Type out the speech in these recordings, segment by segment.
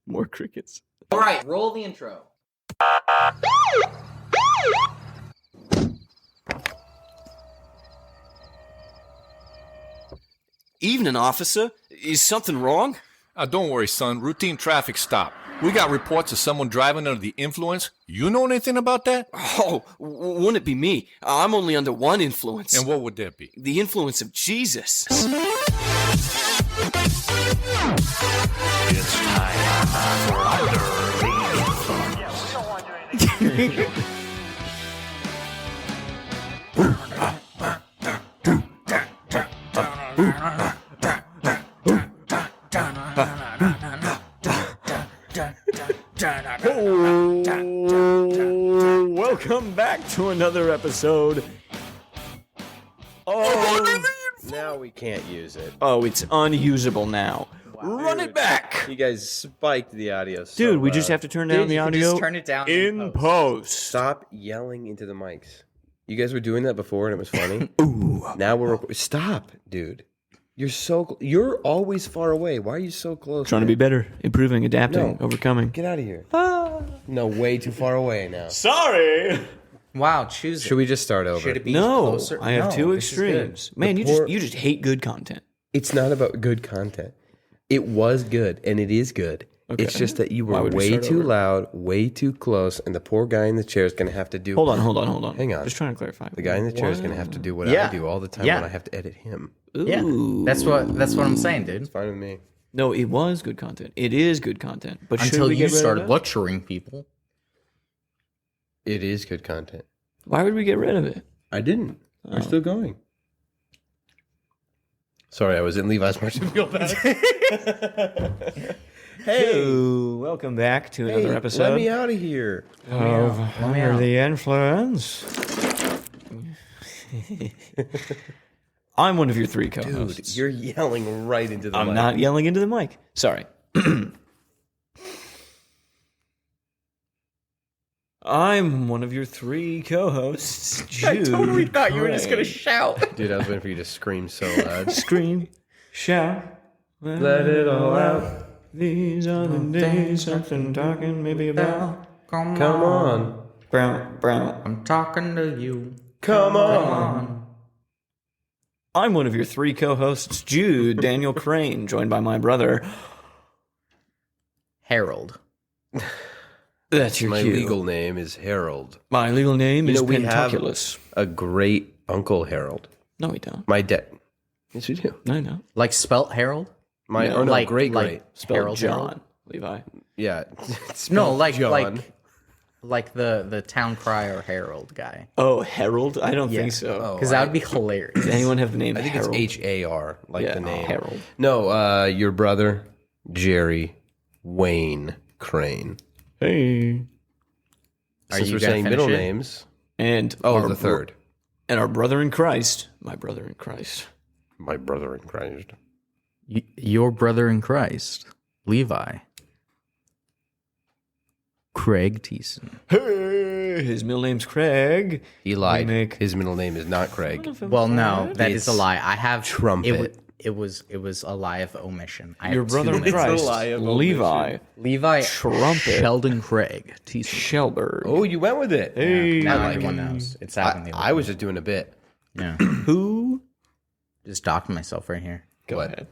More crickets. All right, roll the intro. Evening, officer. Is something wrong? Don't worry, son. Routine traffic stop. We got reports of someone driving under the influence. You know anything about that? Oh, wouldn't it be me? I'm only under one influence. And what would that be? The influence of Jesus. It's time for Under the Influence. Welcome back to another episode. Now we can't use it. Oh, it's unusable now. Wow. Run it back. You guys spiked the audio so Dude, we just loud. have to turn down the audio Just turn it down in post. Stop yelling into the mics. You guys were doing that before and it was funny. Ooh. Now we're stop, dude. You're always far away. Why are you so close? Trying to be better, improving, adapting, No. overcoming. Get out of here. No, way too far away now. Sorry. Wow, choose it. Should we just start over? Should it be No, closer? I have No, two this is good. extremes. Man, you just hate good content. It's not about good content. It was good, and it is good. Okay. It's just that you Why were would we way start too over? loud, way too close, and the poor guy in the chair is going to have to do... Hold on. Hang on. Just trying to clarify. The guy in the chair is going to have to do what Yeah. I do all the time Yeah. when I have to edit him. Yeah, Ooh. that's what I'm saying, dude. It's fine with me. No, it was good content. It is good content. But should Until we you get rid started of it? lecturing people. It is good content. Why would we get rid of it? I didn't. We're still going. Sorry, I was in Levi's Marsupial bag. Hey, welcome back to another episode Let me out of here. of Under the Influence. I'm one of your three co-hosts. Dude, you're yelling right into the I'm mic. not yelling into the mic. Sorry. I'm one of your three co-hosts, Jude. thought you were just gonna Craig. shout. Dude, I was waiting for you to scream so loud. Scream, shout, Let it all out. These are the days, something talking maybe about. Come on. Brown. I'm talking to you. Come on. I'm one of your three co-hosts, Jude Daniel Crane, joined by my brother. Harold. That's your My cue. legal name is Harold. My legal name is we have Pentoculus. a great Uncle Harold. No, we don't. My dad. Yes, we do. No. Like spelt Harold? My No. great. Spelled Harold John. Harold? Levi. Yeah. No, like John. like the town crier Harold guy. Oh, Harold? I don't think so. Because that would be hilarious. Does anyone have the name I think Harold? it's H-A-R, like Yeah, the name. Harold. No, your brother, Jerry Wayne Crane. Hey. Are Since you we're gonna saying finish middle it? names. And Oh, the third. And our brother in Christ. My brother in Christ. My brother in Christ. Your brother in Christ, Levi. Craig Thiessen. Hey, his middle name's Craig. He lied. make- His middle name is not Craig. Well, no, that is a It's lie. I have Trumpet. It was a lie of omission. I Your have brother two in names. Christ. lie of Levi. Levi Trumpet. Sheldon Craig Thiessen. Shelberg. Oh, you went with it. Hey. Now like everyone it. knows. It's happening. I was just doing a bit. Yeah. Who? Just docked myself right here. Go What? ahead.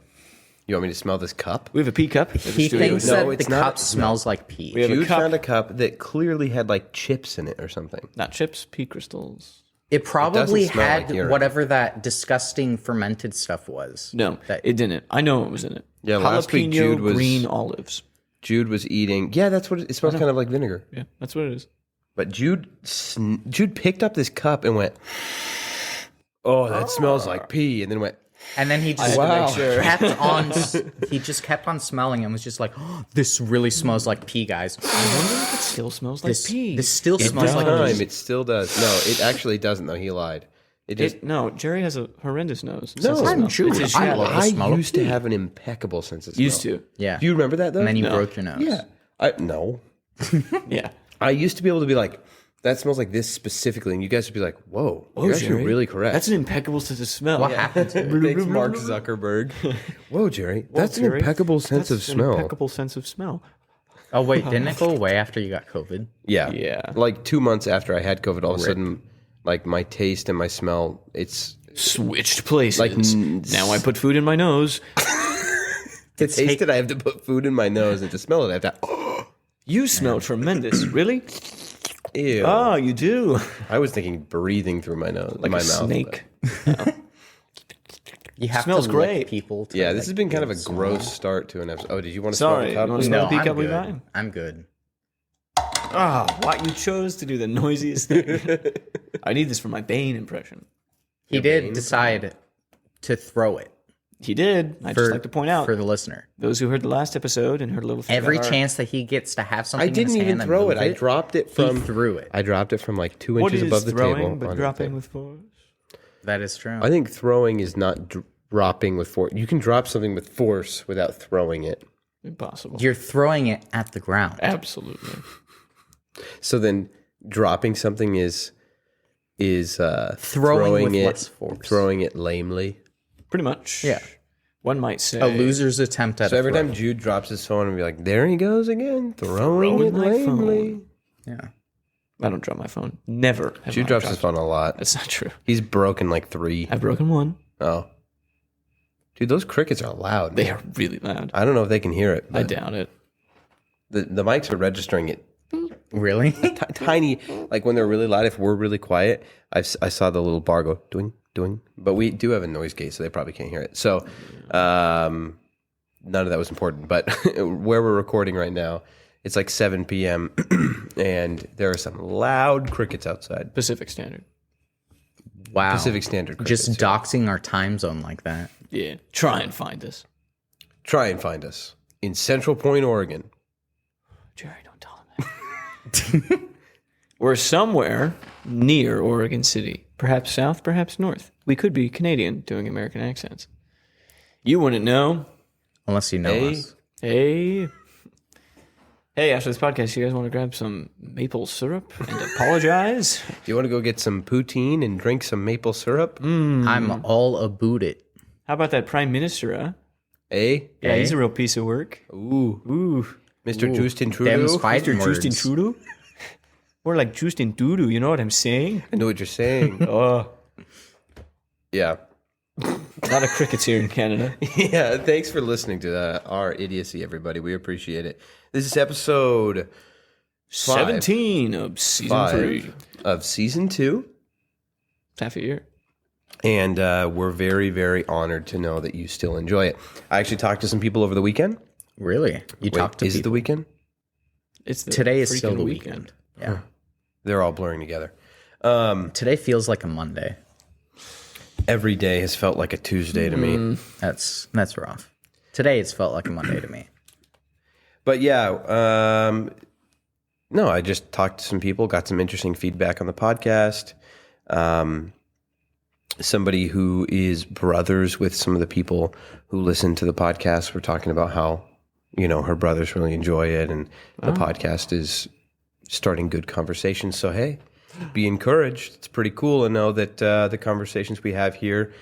You want me to smell this cup? We have a pea cup. at the He studio. thinks No, that it's the not- cup smells like pee. We have a Jude cup. found a cup that clearly had like chips in it or something. Not chips, pea crystals. It probably doesn't smell had like urine. whatever that disgusting fermented stuff was. No, That- it didn't. I know it was in it. Yeah, last week Jalapeno Jude was- green olives. Jude was eating. Yeah, that's what it smells kind of like vinegar. Yeah, that's what it is. But Jude picked up this cup and went, "Oh, that smells like pee," and then went, And then he just Wow. kept on. He just kept on smelling and was just like, oh, "This really smells like pee, guys. I wonder if it still smells like This pee. this still smells like "Time, pee." it still does." No, it actually doesn't. Though he lied. It just. No, Jerry has a horrendous nose. No, Sense of I'm smell. Jewish. It's his I shadow. love the I smell of used to pee. have an impeccable sense of smell. Used to. Yeah. Do you remember that though? And then you No. broke your nose. Yeah. No. Yeah. I used to be able to be like, that smells like this specifically, and you guys would be like, "Whoa, you're actually Jerry, really correct." That's an impeccable sense of smell. What happened to it? Thanks, Mark Zuckerberg. Whoa, Jerry, that's an Jerry, impeccable sense of That's an smell. impeccable sense of smell. Oh wait, didn't it go away after you got COVID? Yeah, Yeah. Like 2 months after I had COVID, all of a sudden, like my taste and my smell, it's Switched places. Like, now I put food in my nose. to taste it. I have to put food in my nose, and to smell it, I have to. You smell tremendous. Really? Ew. Oh, you do. I was thinking breathing through my nose, Like my a mouth. snake. You have Smells to great. lick people. To, Yeah, this like, has been kind of a get gross start to an episode. Oh, did you want to Sorry, smell you the wanna cup? smell No, the peak I'm up we good. got? I'm good. Why you chose to do the noisiest thing? I need this for my Bane impression. He did decide to throw it He did. I'd just like to point out, for the listener. those who heard the last episode and heard a little thing Every about our- chance that he gets to have something I didn't in his even hand and throw it. move I dropped it he from. threw it. I dropped it from like 2 What inches is above the throwing, table. but onto the dropping table. with force? That is true. I think throwing is not dropping with force. You can drop something with force without throwing it. Impossible. You're throwing it at the ground. Absolutely. So then, dropping something is Throwing with it, less force. throwing it lamely. Pretty much. Yeah. One might say. A loser's attempt at So a every throw. time Jude drops his phone, and be like, "There he goes again, throwing it my lamely." Yeah. I don't drop my phone. Never. have Jude I drops dropped- his phone a lot. That's not true. He's broken like 3. I've broken one. Oh, dude, those crickets are loud. They man. are really loud. I don't know if they can hear it. I But doubt it. the mics are registering it Really? tiny, like when they're really loud. If we're really quiet, I saw the little bar go doing. But we do have a noise gate, so they probably can't hear it. So none of that was important. But where we're recording right now, it's like 7 p.m. and there are some loud crickets outside. Pacific Standard. Wow. Pacific Standard crickets. Just doxing our time zone like that. Yeah. Try and find us. Try and find us in Central Point, Oregon. Jerry, don't tell him that. We're somewhere near Oregon City. Perhaps south, perhaps north. We could be Canadian doing American accents. You wouldn't know. Unless you know Hey. us. Hey, after this podcast, you guys want to grab some maple syrup and apologize? Do you want to go get some poutine and drink some maple syrup? I'm all about it. How about that Prime Minister, huh? Eh? Yeah, he's a real piece of work. Ooh. Mr. Justin Trudeau. Them's fighting words. Justin Trudeau? More like Justin Doodoo, you know what I'm saying? I know what you're saying. Oh, Yeah. a lot of crickets here in Canada. Yeah, thanks for listening to our idiocy, everybody. We appreciate it. This is episode 17 of season 3. of season 2. It's half a year. And we're very, very honored to know that you still enjoy it. I actually talked to some people over the weekend. Really? You talked to Is it the people. weekend? It's the Today is freaking still the weekend. Yeah. They're all blurring together. Today feels like a Monday. Every day has felt like a Tuesday to me. That's rough. Today it's felt like a Monday to me. But yeah, no, I just talked to some people, got some interesting feedback on the podcast. Somebody who is brothers with some of the people who listen to the podcast were talking about how, her brothers really enjoy it, and the podcast is starting good conversations. So, hey, be encouraged. It's pretty cool to know that the conversations we have here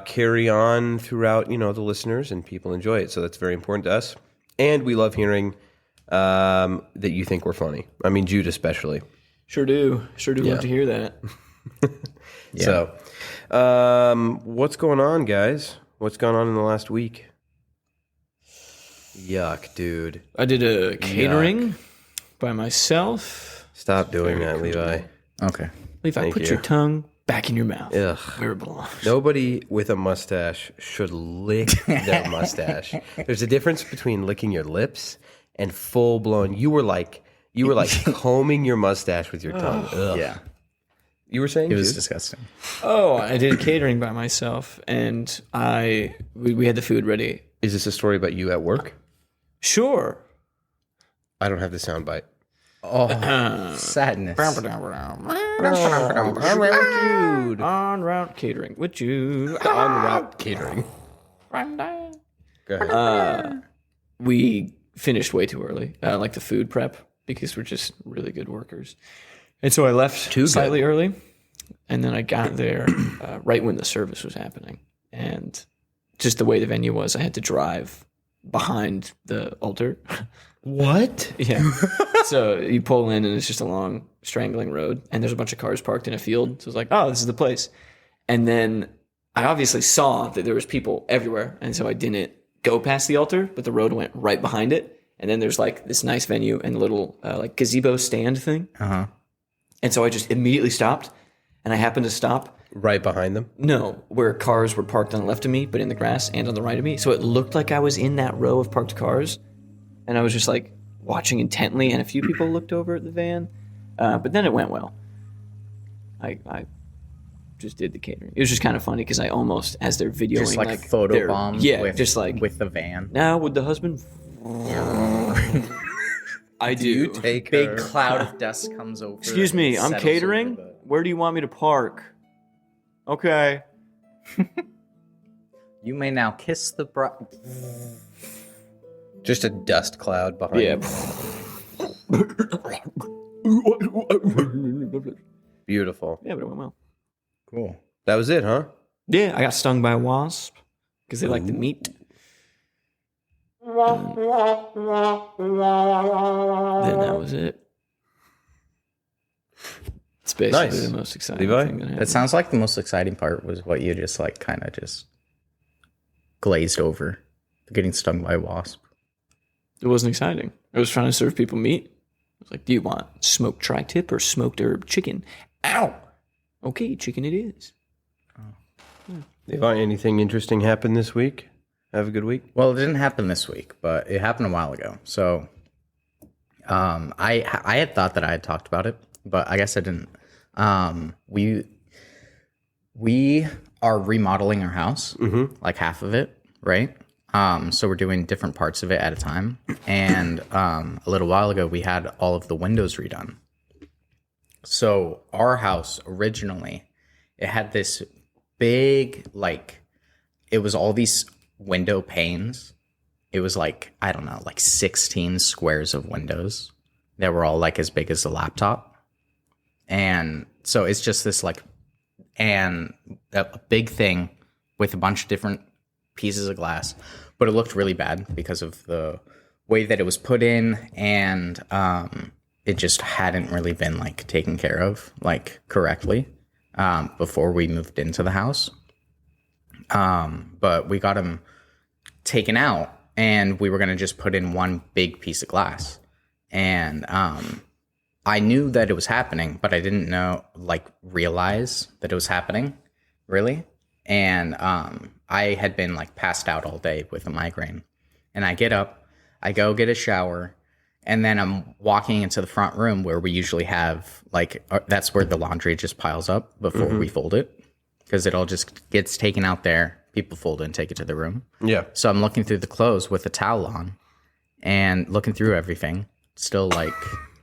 carry on throughout, the listeners, and people enjoy it. So that's very important to us. And we love hearing that you think we're funny. I mean, Jude especially. Sure do. Love to hear that. So, what's going on, guys? What's gone on in the last week? Yuck, dude. I did a catering by myself. Stop doing that, Levi. Okay. Levi, Thank put you. your tongue back in your mouth. Ugh. Where it belongs. Nobody with a mustache should lick their mustache. There's a difference between licking your lips and full blown. You were like combing your mustache with your tongue. Ugh. Yeah. You were saying It was Jude? disgusting. Oh, I did catering by myself, and we had the food ready. Is this a story about you at work? Sure. I don't have the soundbite. Oh, sadness. Jude. On route catering with Jude. On route catering. Go ahead. We finished way too early, like the food prep, because we're just really good workers. And so I left Too slightly early, and then I got there right when the service was happening. And just the way the venue was, I had to drive behind the altar. What? Yeah. So you pull in, and it's just a long, strangling road, and there's a bunch of cars parked in a field. So it's like, oh, this is the place. And then I obviously saw that there was people everywhere, and so I didn't go past the altar, but the road went right behind it. And then there's like this nice venue and a little like gazebo stand thing. Uh-huh. And so I just immediately stopped, and I happened to stop. Right behind them? No, where cars were parked on the left of me, but in the grass and on the right of me. So it looked like I was in that row of parked cars. And I was just like watching intently, and a few people looked over at the van. But then it went well. I just did the catering. It was just kind of funny because I almost, as they're videoing, Just like their- photobomb with, just like, with the van. now would the husband... I do. Take Big her. cloud of dust comes over. Excuse me, and I'm settles catering. over the- Where do you want me to park? Okay. You may now kiss the bride. Just a dust cloud behind Yeah. you. Beautiful. Yeah, but it went well. Cool. That was it, huh? Yeah, I got stung by a wasp because they like the meat. Then that was it. It's basically Nice. the most exciting Levi? thing that It happened. sounds like the most exciting part was what you just like kind of just glazed over. Getting stung by a wasp. It wasn't exciting. I was trying to serve people meat. I was like, do you want smoked tri-tip or smoked herb chicken? Ow! Okay, chicken it is. Levi, anything interesting happened this week? Have a good week? Well, it didn't happen this week, but it happened a while ago. So, I had thought that I had talked about it, but I guess I didn't. We are remodeling our house, like half of it, right? So we're doing different parts of it at a time. And a little while ago, we had all of the windows redone. So our house originally, it had this big, like, it was all these window panes. It was like, I don't know, like 16 squares of windows that were all like as big as a laptop. And so it's just this like, and a big thing with a bunch of different pieces of glass, but it looked really bad because of the way that it was put in, and it just hadn't really been like taken care of like correctly before we moved into the house. But we got them taken out, and we were going to just put in one big piece of glass. And I knew that it was happening, but I didn't realize that it was happening, really. And I had been like passed out all day with a migraine. And I get up, I go get a shower, and then I'm walking into the front room where we usually have that's where the laundry just piles up before we fold it, because it all just gets taken out there. People fold it and take it to the room. Yeah. So I'm looking through the clothes with a towel on and looking through everything, still like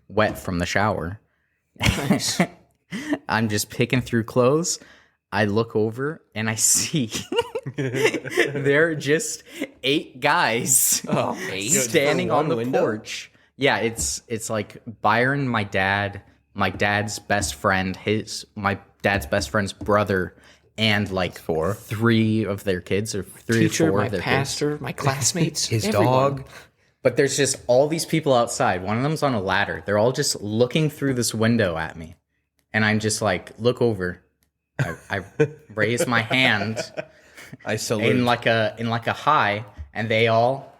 wet from the shower. Nice. I'm just picking through clothes. I look over and I see there are just 8 guys standing on the porch. Yeah, it's like Byron, my dad's best friend, my dad's best friend's brother, and like 3 of their kids, or 3 Teacher, or 4 my of their kids. pastor, my classmates, His everyone. dog. But there's just all these people outside. One of them's on a ladder. They're all just looking through this window at me. And I'm just like, look over. I raise my hand I salute. in like a high, and they all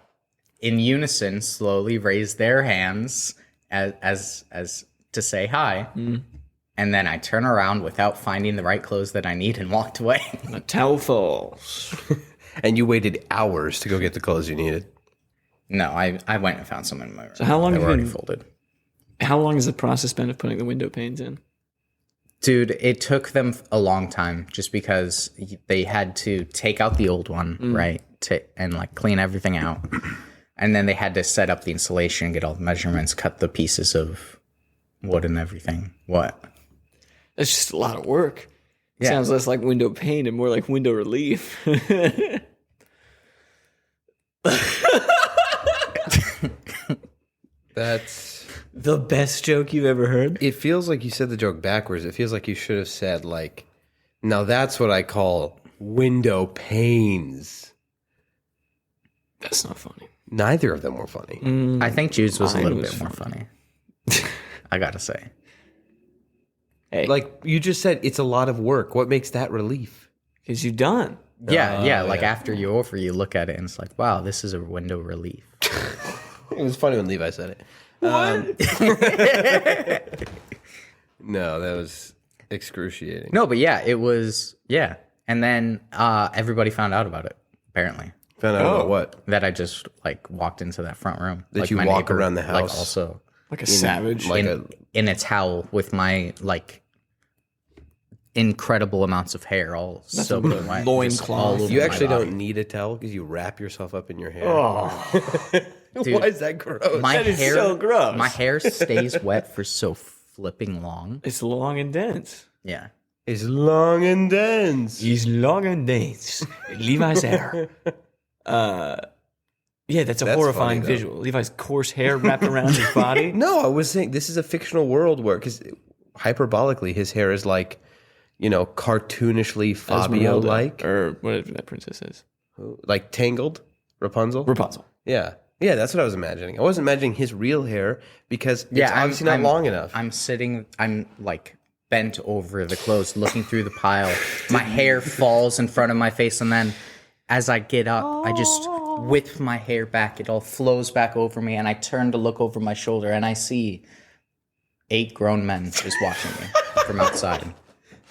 in unison slowly raise their hands as to say hi. And then I turn around without finding the right clothes that I need and walked away. A towel falls. And you waited hours to go get the clothes you needed. No, I went and found some in my room. So how long they have were you already been- folded? How long has the process been of putting the window panes in? Dude, it took them a long time just because they had to take out the old one, right? And like clean everything out. And then they had to set up the insulation, get all the measurements, cut the pieces of wood and everything. What? That's just a lot of work. It Yeah. sounds less like window pane and more like window relief. That's The best joke you've ever heard? It feels like you said the joke backwards. It feels like you should have said, like, now that's what I call window panes. That's not funny. Neither of them were funny. I think Jude's was a Mine little was bit more funny. I gotta say. Hey, Like you just said, it's a lot of work. What makes that relief? because you're done. Yeah. Like after you're over, you look at it and it's like, wow, this is a window relief. It was funny when Levi said it. No, that was excruciating. No, but yeah, it was, yeah. And then everybody found out about it, apparently. Found out about what? That I just like walked into that front room. That like, you my walk neighbor, around the like house. also Like a savage. Like in a towel with my like incredible amounts of hair all soaked in white. loincloth. you actually don't need a towel because you wrap yourself up in your hair. Dude, Why is that gross? My That is hair, so gross. My hair stays wet for so flipping long. It's long and dense. Yeah. It's long and dense. He's long and dense. Levi's hair. Yeah, that's a horrifying funny, though. visual. Levi's coarse hair wrapped around his body. No, I was saying this is a fictional world where, because hyperbolically, his hair is like, cartoonishly Fabio-like. Or whatever that princess is. Like Tangled? Rapunzel? Rapunzel. Yeah. Yeah, that's what I was imagining. I wasn't imagining his real hair because it's obviously not long enough. I'm like bent over the clothes, looking through the pile. My hair falls in front of my face, and then as I get up, I just whip my hair back. It all flows back over me, and I turn to look over my shoulder, and I see 8 grown men just watching me from outside.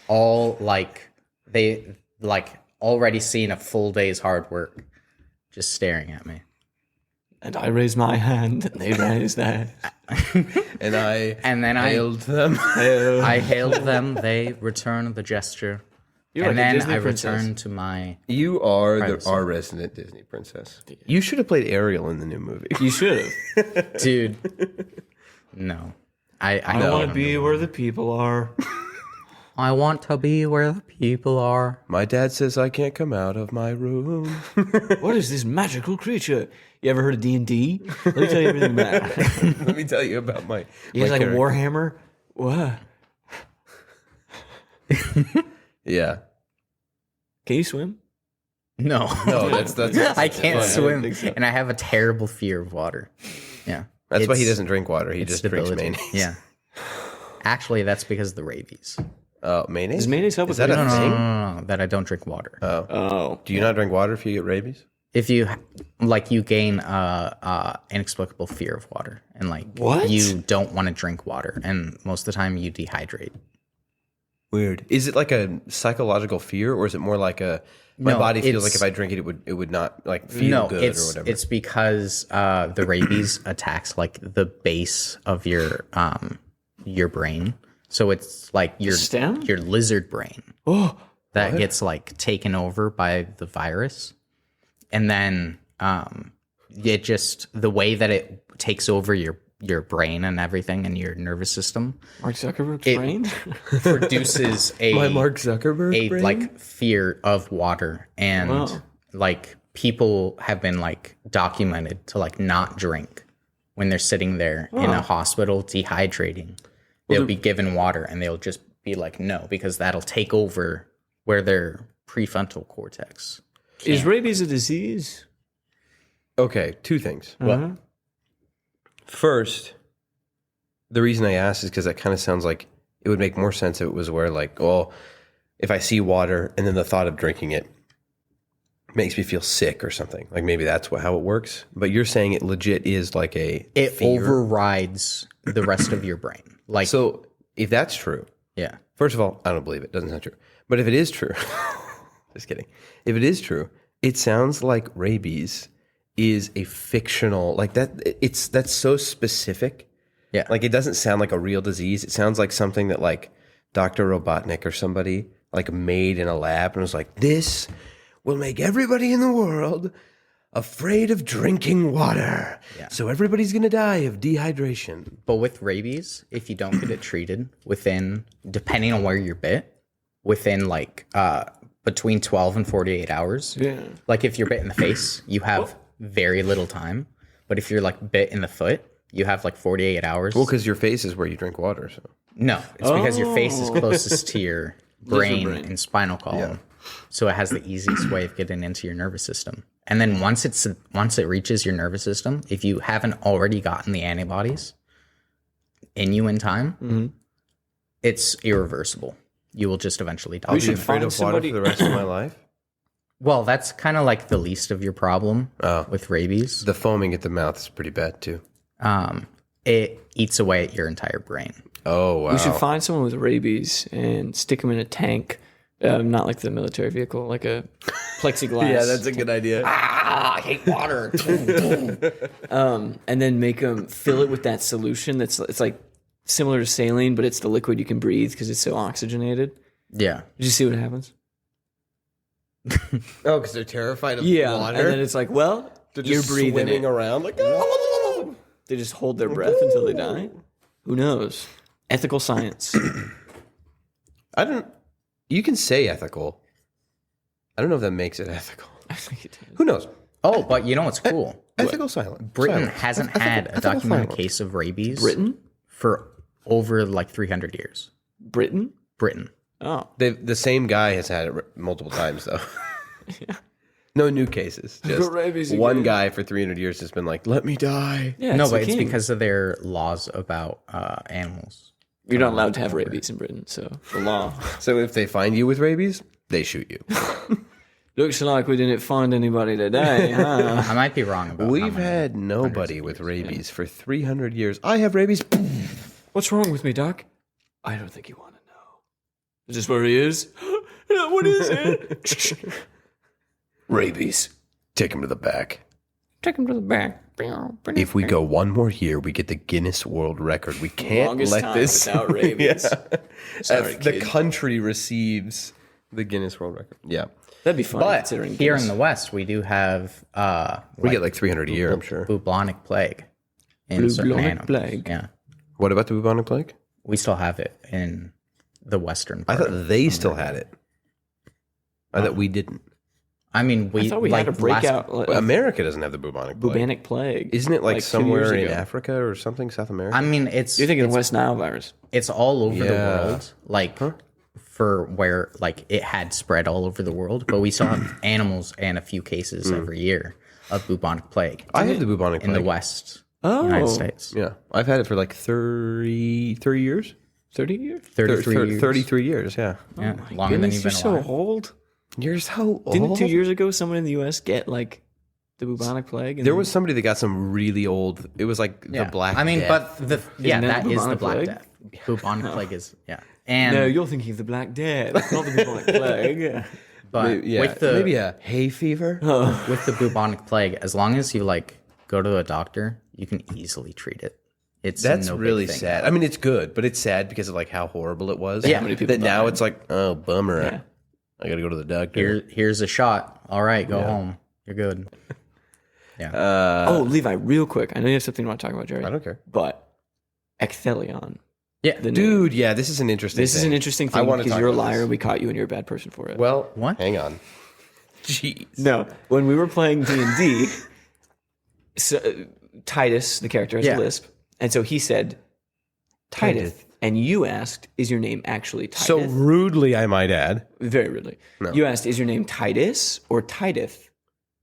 All they already seen a full day's hard work, just staring at me. And I raised my hand, and they raised theirs. and then I hailed them. I hailed them. They returned the gesture. You're and like a then Disney I princess. returned to my. You are Privacy. our resident Disney princess. You should have played Ariel in the new movie. You should have. Dude. No. I I want to be where the people are. I want to be where the people are. My dad says I can't come out of my room. What is this magical creature? You ever heard of D&D? Let me tell you everything about it. Let me tell you about my. He has my like a character. warhammer. What? Yeah. Can you swim? No. No, that's I can't I swim. didn't think so. And I have a terrible fear of water. Yeah. that's why he It's- doesn't drink water. He it's just drinks stability. mayonnaise. Yeah. Actually, that's because of the rabies. Oh, mayonnaise? Does mayonnaise help Is with that a rabies? thing? No, that I don't drink water. Oh. Do you not drink water if you get rabies? If you you gain inexplicable fear of water, and What? you don't want to drink water, and most of the time you dehydrate. Weird. Is it like a psychological fear, or is it more like my No, body feels like it's- if I drink it would not feel good or whatever? It's because the rabies attacks the base of your brain. So it's like your stem? your lizard brain Oh. that gets taken over by the virus, and then it just the way that it takes over your brain and everything and your nervous system Mark Zuckerberg's It- brain? produces my Mark Zuckerberg brain? fear of water, and Wow. people have been documented to not drink when they're sitting there in a hospital dehydrating. They'll be given water and they'll just be no, because that'll take over where their prefrontal cortex. Is rabies a disease? Okay, 2 things. Uh-huh. First, the reason I asked is because that kind of sounds like it would make more sense if it was where if I see water and then the thought of drinking it makes me feel sick or something. Maybe that's how it works. But you're saying it legit is It fear. overrides the rest of your brain. So if that's true, Yeah. first of all, I don't believe it. Doesn't sound true. But if it is true, just kidding. If it is true, it sounds like rabies is a fictional that's so specific. Yeah. It doesn't sound like a real disease. It sounds like something that Dr. Robotnik or somebody made in a lab and was this will make everybody in the world afraid of drinking water. Yeah. So everybody's going to die of dehydration. But with rabies, if you don't get it treated within, depending on where you're bit, within between 12 and 48 hours. Yeah. If you're bit in the face, you have very little time. But if you're bit in the foot, You have like 48 hours. Well, because your face is where you drink water. So No, it's because your face is closest to your brain and spinal column. So it has the easiest way of getting into your nervous system. And then once it reaches your nervous system, if you haven't already gotten the antibodies in you in time, it's irreversible. You will just eventually die. I'll be should afraid find of water somebody- for the rest of my life. Well, that's kind of like the least of your problem with rabies. The foaming at the mouth is pretty bad too. It eats away at your entire brain. Oh wow! We should find someone with rabies and stick them in a tank, not like the military vehicle, like a plexiglass. Yeah, that's a good idea. I hate water. And then make them fill it with that solution it's like similar to saline, but it's the liquid you can breathe because it's so oxygenated. Yeah. Did you see what happens? Oh, because they're terrified of Yeah, water. and then it's like, well, they're you're just breathing swimming it. around like. They just hold their breath until they die. Who knows? Ethical science. I don't. You can say ethical. I don't know if that makes it ethical. I think it is. Who knows? Oh, but you know what's cool? Ethical silence. Britain Silence. hasn't Ethical- had a ethical documented silence. case of rabies Britain? for over like 300 years. Britain? Britain. Oh. The same guy has had it multiple times though. No new cases. Just rabies one again. guy for 300 years has been like, "Let me die." Yeah, No, the but it's king. because of their laws about animals. You're not allowed to have rabies in Britain, so the law. So if they find you with rabies, they shoot you. Looks like we didn't find anybody today, huh? I might be wrong about how We've many. had nobody with rabies for 300 years. I have rabies. What's wrong with me, Doc? I don't think you want to know. Is this where he is? What is it? Rabies. Take him to the back. Take him to the back. If we go one more year, we get the Guinness World Record. We can't Longest let time this. without rabies. Sorry, The kid. country receives the Guinness World Record. Yeah. That'd be fun. But considering here in Guinness. the West, we do have We get like 300 a year, I'm sure. bubonic plague in certain Bubonic animals. plague. Yeah, What about the bubonic plague? we still have it in the Western I part. thought they still had it. I thought we didn't. I mean, we I thought we like had a breakout. Well, America doesn't have the bubonic plague. Bubonic plague. Isn't it like 2 somewhere years in ago. Africa or something, South America? I mean, it's You're thinking of West Nile virus. it's all over the Yeah. world, like for where like it had spread all over the world. But we still have animals and a few cases every year of bubonic plague I have the bubonic in plague. the West Oh. United States. Yeah. I've had it for like 30 years? 30 years? 33 years. 33 years, yeah. Yeah, longer than you've been You're alive. so old. You're so old. Didn't 2 years ago someone in the U.S. get like the bubonic plague? And There then- was somebody that got some really old. It was like Yeah. the Black I mean, Death. but that that is the bubonic Black plague? Death. Bubonic plague is and No, you're thinking of the Black Death, not the bubonic plague. but yeah, with the maybe a hay fever. with the bubonic plague, as long as you like go to a doctor, you can easily treat it. It's That's no big really thing. sad. I mean, it's good, but it's sad because of like how horrible it was. Yeah. How many people that now died. it's like, oh, bummer. Yeah. I got to go to the doctor. Here's a shot. All right, go home. You're good. Oh, Levi, real quick. I know you have something you want to talk about, Jerry. I don't care. But Ecthelion. Yeah, The name. Dude, yeah, this is an interesting This is thing. an interesting I thing wanna because talk you're a about liar this. and we caught you and you're a bad person for it. Well, What? hang on. Jeez. No, when we were playing D&D, so, Titus, the character, has Yeah. a lisp. And so he said, Titus. And you asked, is your name actually Titus? So rudely, I might add. Very rudely. You asked, is your name Titus or Tidith?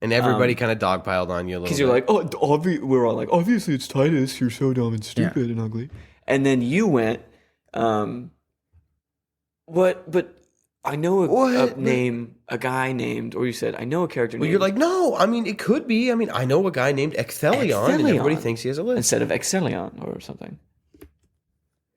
And everybody kind of dogpiled on you a little Because bit. you're like, we're all like, obviously it's Titus. You're so dumb and stupid and ugly. And then you went, what? But I know a name, a guy named, or you said, I know a character Well, named. you're like, no, I mean, it could be. I mean, I know a guy named Ecthelion, and everybody Ecthelion. thinks he has a list. instead of Exelion or something.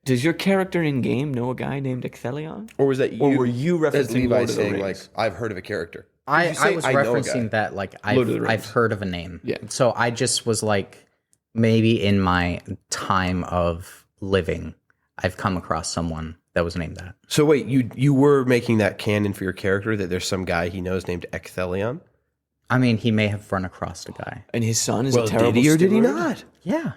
Does your character in game know a guy named Ecthelion? Or was that you? Or were you That's referencing Levi Lord of the saying, like, Rings? I've heard of a character? I Did you say, was "I know a guy"? referencing that like Lord of the I've Rings. heard of a name. Yeah. So I just was like, maybe in my time of living, I've come across someone that was named that. So wait, you were making that canon for your character that there's some guy he knows named Ecthelion? I mean, he may have run across a guy. And his son is Well, a terrible did he or did he steward? not? Yeah,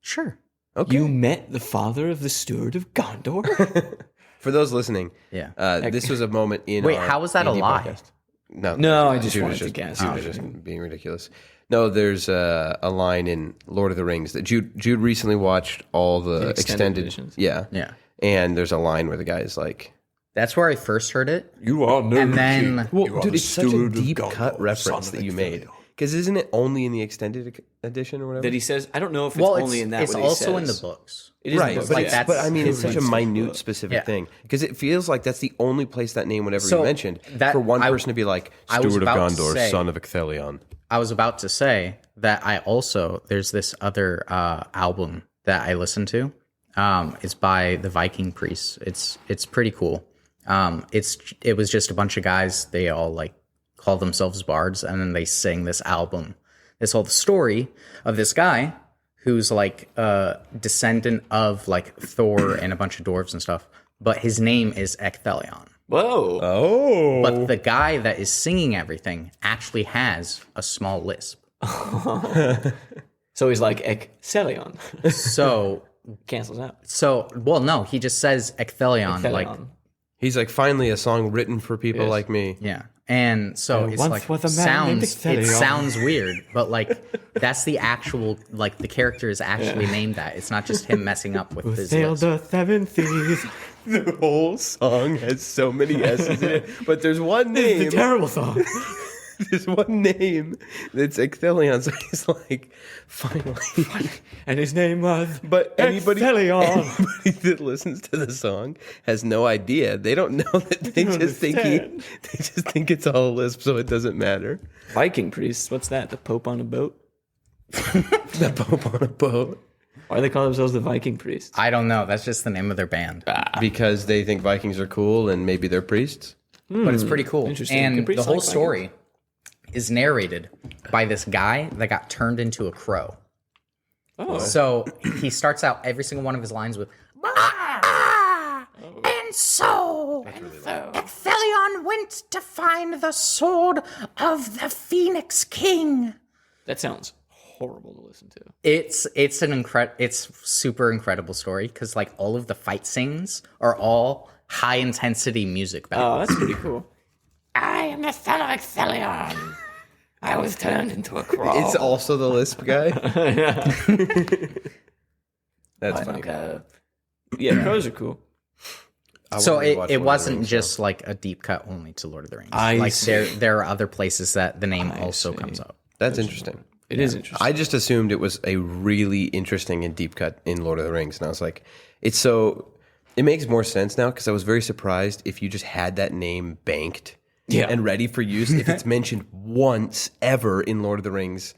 sure. Okay. You met the father of the steward of Gondor? For those listening, Yeah. this was a moment in Wait, our how was that a D&D lie? podcast. No, I just Jude wanted was to guess. Jude was just being ridiculous. No, there's a line in Lord of the Rings that Jude recently watched all the extended editions. Yeah. Yeah. And there's a line where the guy's like, That's where I first heard it. You are no And then- king. well, You are dude, the it's such a steward of deep Gondor, cut son reference of that you made. Ictharion. Because isn't it only in the extended edition or whatever? That he says, I don't know if it's Well, only in that. it's what he also in the says. books. It is Right, in the book, but, like, yeah. that's- but I mean, it's such a his minute specific Yeah. thing because it feels like that's the only place that name would ever So be mentioned. that- for one I- person to be like, I was steward of about to Gondor, say- son of Ictharion. I was about to say that I also there's this other album that I listened to. It's by the Viking Priests. It's pretty cool. It was just a bunch of guys. They all like call themselves bards, and then they sing this album. It's all the story of this guy who's like a descendant of like Thor and a bunch of dwarves and stuff. But his name is Ecthelion. Whoa. Oh. But the guy that is singing everything actually has a small lisp. So he's like Excelion. So Cancels out. well, no, he just says Ecthelion. Like, Excelion. He's like, finally a song written for people Yes. like me. yeah. And so it's once like was a man named it Ecthelion. sounds weird, but like that's the actual like the character is actually named that. It's not just him messing up with his Sailed lisp. the seven seas. The whole song has so many S's in it, but there's one name. It's a terrible song. There's one name that's Ecthelion, so he's like, finally. And his name was But anybody Ecthelion. that listens to the song has no idea. They don't know that they just think understand. they just think it's all a lisp, so it doesn't matter. Viking priests. What's that? The Pope on a boat? The Pope on a boat. Why do they call themselves the Viking priests? I don't know. That's just the name of their band. Because they think Vikings are cool and maybe they're priests. But it's pretty cool. Interesting. And Good the priests whole like story is narrated by this guy that got turned into a crow. Oh. So he starts out every single one of his lines with and so Ecthelion went to find the sword of the Phoenix King. That sounds horrible to listen to. It's super incredible story because like all of the fight scenes are all high intensity music back. Oh, that's pretty cool. I am the son of Ecthelion. I was turned into a crow. It's also the lisp guy. That's funny. Yeah, crows are cool. So wanna rewatch Lord of it the wasn't Rings, just like a deep cut only to Lord of the Rings. I like see. there are other places that the name also see. comes up. That's interesting. It is interesting. I just assumed it was a really interesting and deep cut in Lord of the Rings, and I was like, it makes more sense now because I was very surprised if you just had that name banked Yeah. and ready for use. If it's mentioned once ever in Lord of the Rings,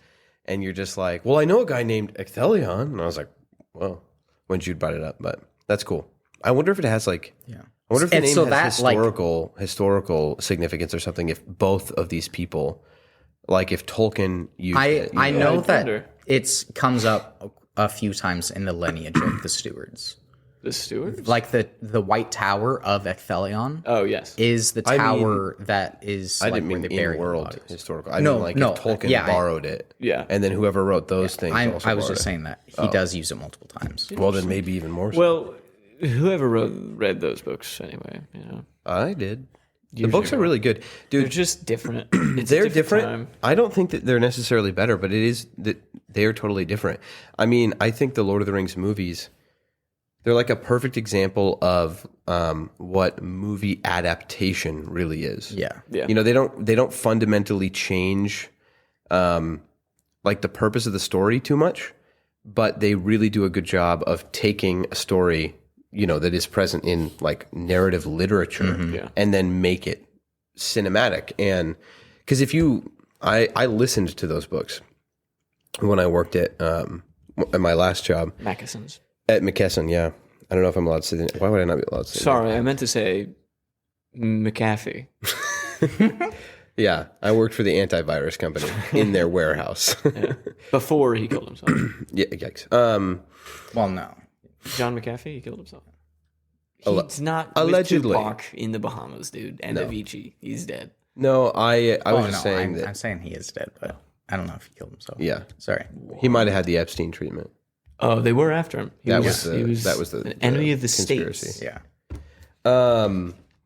and you're just like, well, I know a guy named Ecthelion, and I was like, well, when Jude brought it up, but that's cool. I wonder if it has like, I wonder if the And name so has that, like- historical significance or something. If both of these people, like if Tolkien used it, you I know I that wonder. it comes up a few times in the lineage of the Stewards. The stewards? Like the White Tower of Ecthelion Oh, yes. is the I mean, tower that is I like didn't where mean they bury in the world bodies. historical. I No, mean like no, if Tolkien yeah, borrowed it. Yeah. And then whoever wrote those things also I was borrowed just it. saying that he does use it multiple times. Well, then maybe even more so. Well, whoever read those books anyway, you know. I did. The books are really good. They're Dude, just different. It's a they're different. time. I don't think that they're necessarily better, but it is that they are totally different. I mean, I think the Lord of the Rings movies, they're like a perfect example of what movie adaptation really is. Yeah. Yeah. You know, they don't fundamentally change like the purpose of the story too much, but they really do a good job of taking a story, you know, that is present in like narrative literature Yeah. and then make it cinematic. And because I listened to those books when I worked at my last job Mackesons. at McKesson. Yeah. I don't know if I'm allowed to say that. Why would I not be allowed to say that? Sorry, I meant to say McAfee. Yeah. I worked for the antivirus company in their warehouse. Before he killed himself. Yeah. Yikes. Well, no. John McAfee, he killed himself. Alle- He's not allegedly. with Tupac in the Bahamas, dude. And Avicii. He's dead. No, I was Oh, just no, saying I'm that. saying he is dead, but I don't know if he killed himself. Yeah. Sorry. He might have had the Epstein treatment. Oh, they were after him. He That was was the an the enemy of the conspiracy. states. Yeah.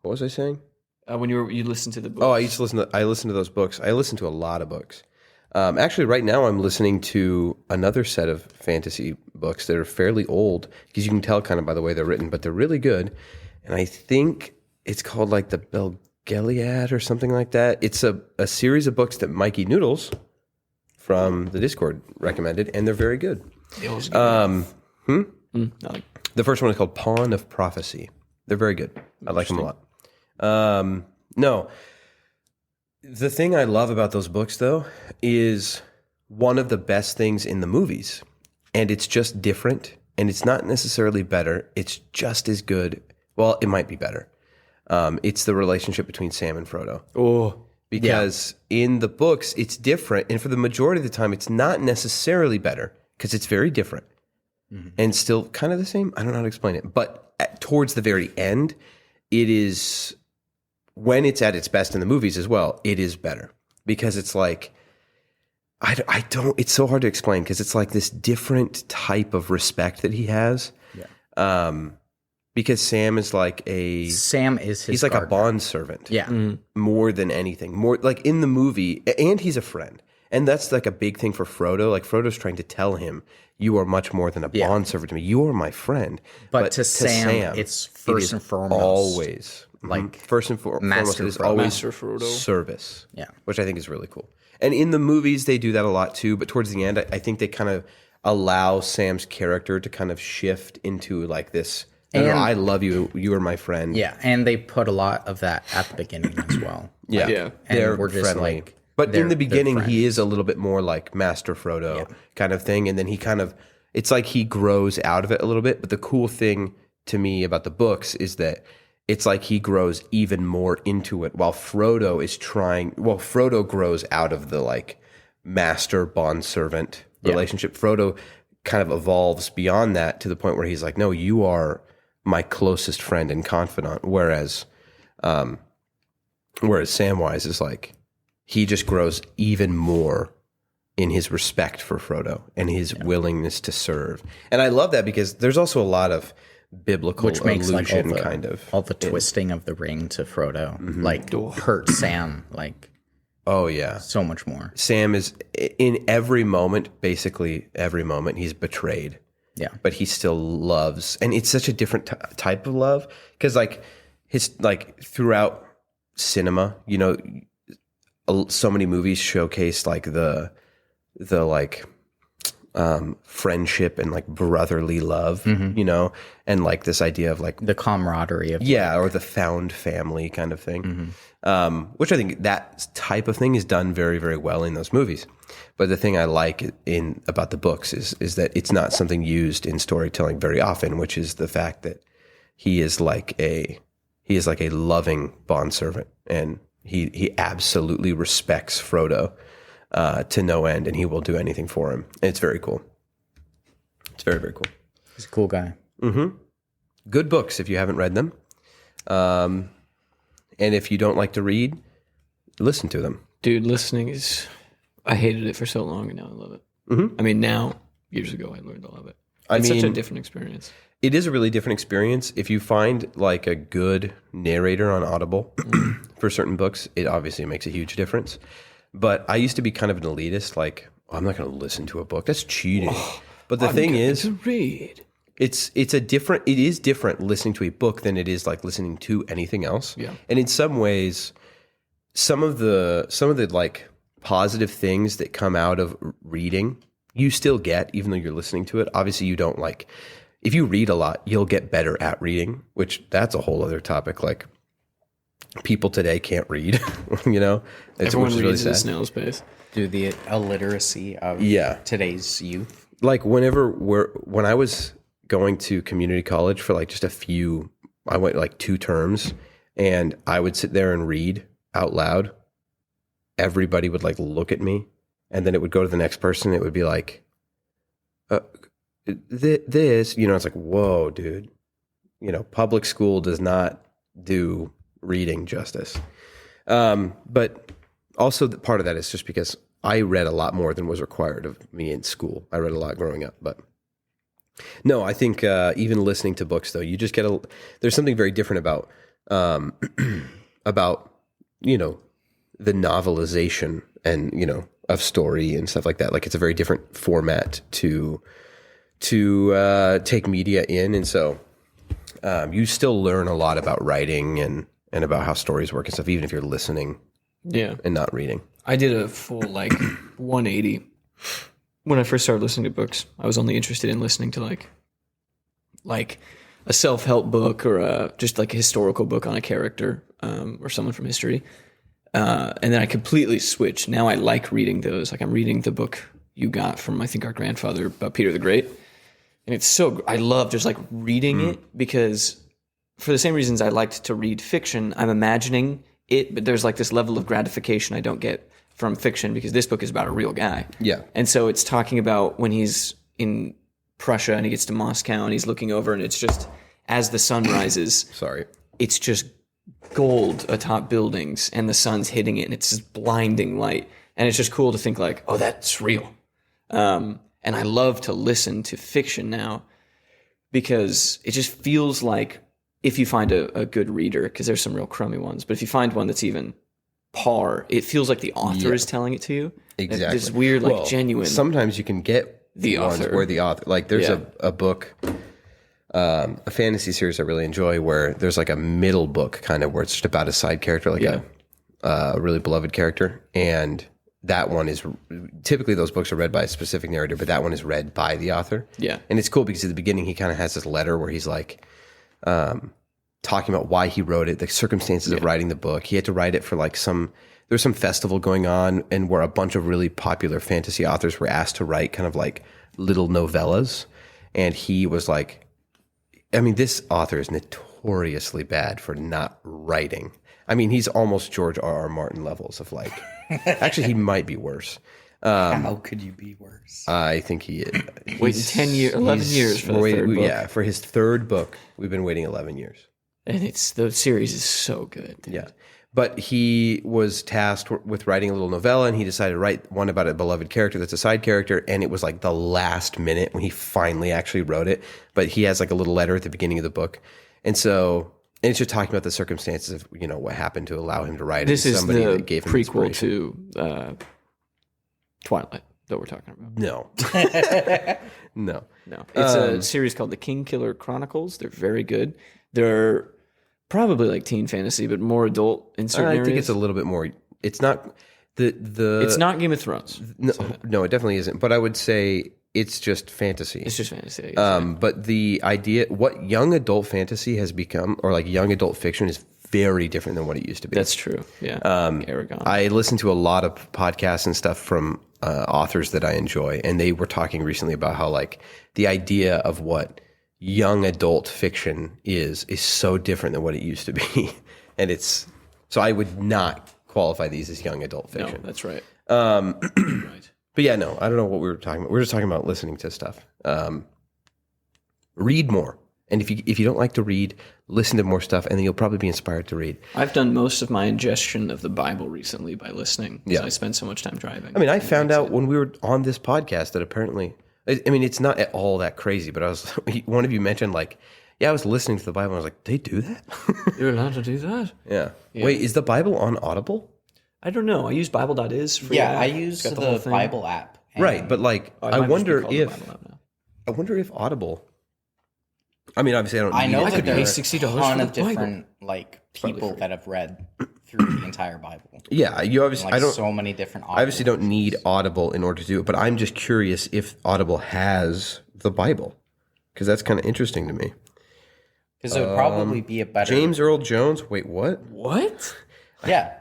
What was I saying? when you listened to the book? Oh, I listen to those books. I listen to a lot of books. Actually, right now I'm listening to another set of fantasy books that are fairly old because you can tell kind of by the way they're written, but they're really good. And I think it's called like the Belgeliad or something like that. It's a series of books that Mikey Noodles from the Discord recommended, and they're very good. Nothing. The first one is called Pawn of Prophecy. They're very good. I like them a lot. No. The thing I love about those books, though, is one of the best things in the movies. And it's just different. And it's not necessarily better. It's just as good. Well, it might be better. It's the relationship between Sam and Frodo. Oh. Because in the books, it's different. And for the majority of the time, it's not necessarily better because it's very different. And still kind of the same. I don't know how to explain it. But towards the very end, it is... when it's at its best in the movies as well, it is better because it's like, I don't, it's so hard to explain because it's like this different type of respect that he has. Yeah. Because Sam is like he's like a bond servant. Yeah. More than anything. More like in the movie, and he's a friend. And that's like a big thing for Frodo. Like Frodo's trying to tell him, you are much more than a bond servant to me. You are my friend. But to Sam, it's first and foremost. Always. Like first and foremost, it is always Master Frodo. service. Yeah. Which I think is really cool. And in the movies, they do that a lot too. But towards the end, I think they kind of allow Sam's character to kind of shift into like this, I love you, you are my friend. Yeah, and they put a lot of that at the beginning as well. Yeah. Yeah. And They're we're just friendly. like... But in the beginning, friends. he is a little bit more like Master Frodo kind of thing. And then he kind of, it's like he grows out of it a little bit. But the cool thing to me about the books is that it's like he grows even more into it while Frodo grows out of the like master bond servant relationship. Frodo kind of evolves beyond that to the point where he's like, no, you are my closest friend and confidant. Whereas Samwise is like, he just grows even more in his respect for Frodo and his willingness to serve. And I love that because there's also a lot of biblical Which makes like all the twisting of the ring to Frodo like hurt Sam like so much more. Sam is in every moment, basically every moment, he's betrayed. Yeah, but he still loves, and it's such a different type of love because like his like throughout cinema, you know, so many movies showcase like the like friendship and like brotherly love, you know, and like this idea of like the camaraderie of or the found family kind of thing, which I think that type of thing is done very, very well in those movies. But the thing I like about the books is that it's not something used in storytelling very often, which is the fact that he is like a loving bondservant, and he absolutely respects Frodo to no end, and he will do anything for him. And it's very cool. It's very, very cool. He's a cool guy. Good books if you haven't read them. And if you don't like to read, listen to them. Dude, listening is... I hated it for so long, and now I love it. I mean, now, years ago, I learned to love it. It's such a different experience. It is a really different experience. If you find like a good narrator on Audible for certain books, it obviously makes a huge difference. But I used to be kind of an elitist, like, I'm not going to listen to a book. That's cheating. But the thing is, to read. it is different listening to a book than it is like listening to anything else. Yeah. And in some ways, some of the like positive things that come out of reading, you still get, even though you're listening to it. Obviously, you don't like, if you read a lot, you'll get better at reading, which that's a whole other topic. Like, people today can't read, you know? Everyone reads at a snail's pace. Dude, the illiteracy of today's youth. Like, when I was going to community college for like just I went like 2 terms, and I would sit there and read out loud. Everybody would like look at me, and then it would go to the next person. It would be like, this, you know, it's like, whoa, dude, you know, public school does not do reading justice. But also part of that is just because I read a lot more than was required of me in school. I read a lot growing up, but no, I think even listening to books though, you just get there's something very different about about, the novelization and, of story and stuff like that. Like it's a very different format to take media in. And so you still learn a lot about writing and about how stories work and stuff, even if you're listening and not reading. I did a full 180 when I first started listening to books. I was only interested in listening to like a self-help book or just like a historical book on a character or someone from history. And then I completely switched. Now I like reading those. Like I'm reading the book you got from, I think, our grandfather about Peter the Great. And it's I love just like reading it because for the same reasons I liked to read fiction, I'm imagining it, but there's like this level of gratification I don't get from fiction because this book is about a real guy. Yeah. And so it's talking about when he's in Prussia and he gets to Moscow and he's looking over and it's just as the sun rises. Sorry. It's just gold atop buildings and the sun's hitting it and it's this blinding light. And it's just cool to think like, oh, that's real. And I love to listen to fiction now because it just feels like if you find a good reader, because there's some real crummy ones, but if you find one that's even par, it feels like the author is telling it to you. Exactly. This weird, genuine. Sometimes you can get The ones author. where the author, like there's a book, a fantasy series I really enjoy where there's like a middle book kind of where it's just about a side character, like a really beloved character. And that one is typically those books are read by a specific narrator, but that one is read by the author. Yeah. And it's cool because at the beginning he kind of has this letter where he's like talking about why he wrote it, the circumstances of writing the book. He had to write it for like there's some festival going on and where a bunch of really popular fantasy authors were asked to write kind of like little novellas. And he was like, I mean, this author is notoriously bad for not writing. I mean, he's almost George R.R. Martin levels of like, actually, he might be worse. How could you be worse? I think he is. Waiting 11 years for the third book. Yeah, for his third book, we've been waiting 11 years. And the series is so good. Dude. Yeah. But he was tasked with writing a little novella, and he decided to write one about a beloved character that's a side character, and it was like the last minute when he finally actually wrote it. But he has like a little letter at the beginning of the book. And it's just talking about the circumstances of, what happened to allow him to write it. This is Somebody the that gave him prequel inspiration. to Twilight that we're talking about. No. No. No. It's a series called The King Killer Chronicles. They're very good. They're probably like teen fantasy, but more adult in certain areas. I think it's a little bit more. It's not It's not Game of Thrones. No, it definitely isn't. But I would say it's just fantasy. It's just fantasy. Right. But the idea, what young adult fantasy has become, or like young adult fiction, is very different than what it used to be. That's true. Yeah. Aragon. I listen to a lot of podcasts and stuff from authors that I enjoy, and they were talking recently about how like the idea of what young adult fiction is so different than what it used to be. And so I would not qualify these as young adult fiction. No, that's right. Right. But yeah, no, I don't know what we were talking about. We were just talking about listening to stuff. Read more. And if you don't like to read, listen to more stuff, and then you'll probably be inspired to read. I've done most of my ingestion of the Bible recently by listening. Yeah. I spend so much time driving. I mean, I found out when we were on this podcast that apparently, I mean, it's not at all that crazy, but one of you mentioned like, yeah, I was listening to the Bible, and I was like, they do that? You're allowed to do that? Yeah. Wait, is the Bible on Audible? I don't know. I use Bible.is for I use the Bible app. Right, but like, I wonder if Audible. I mean, obviously, I know need that it. there are $60 a ton for of the Bible. different people that have read through the entire Bible. Yeah, you obviously. I don't. So many different. I obviously don't need Audible in order to do it, but I'm just curious if Audible has the Bible, because that's kind of interesting to me. Because it would probably be a better. James Earl Jones. Wait, what? What? Yeah,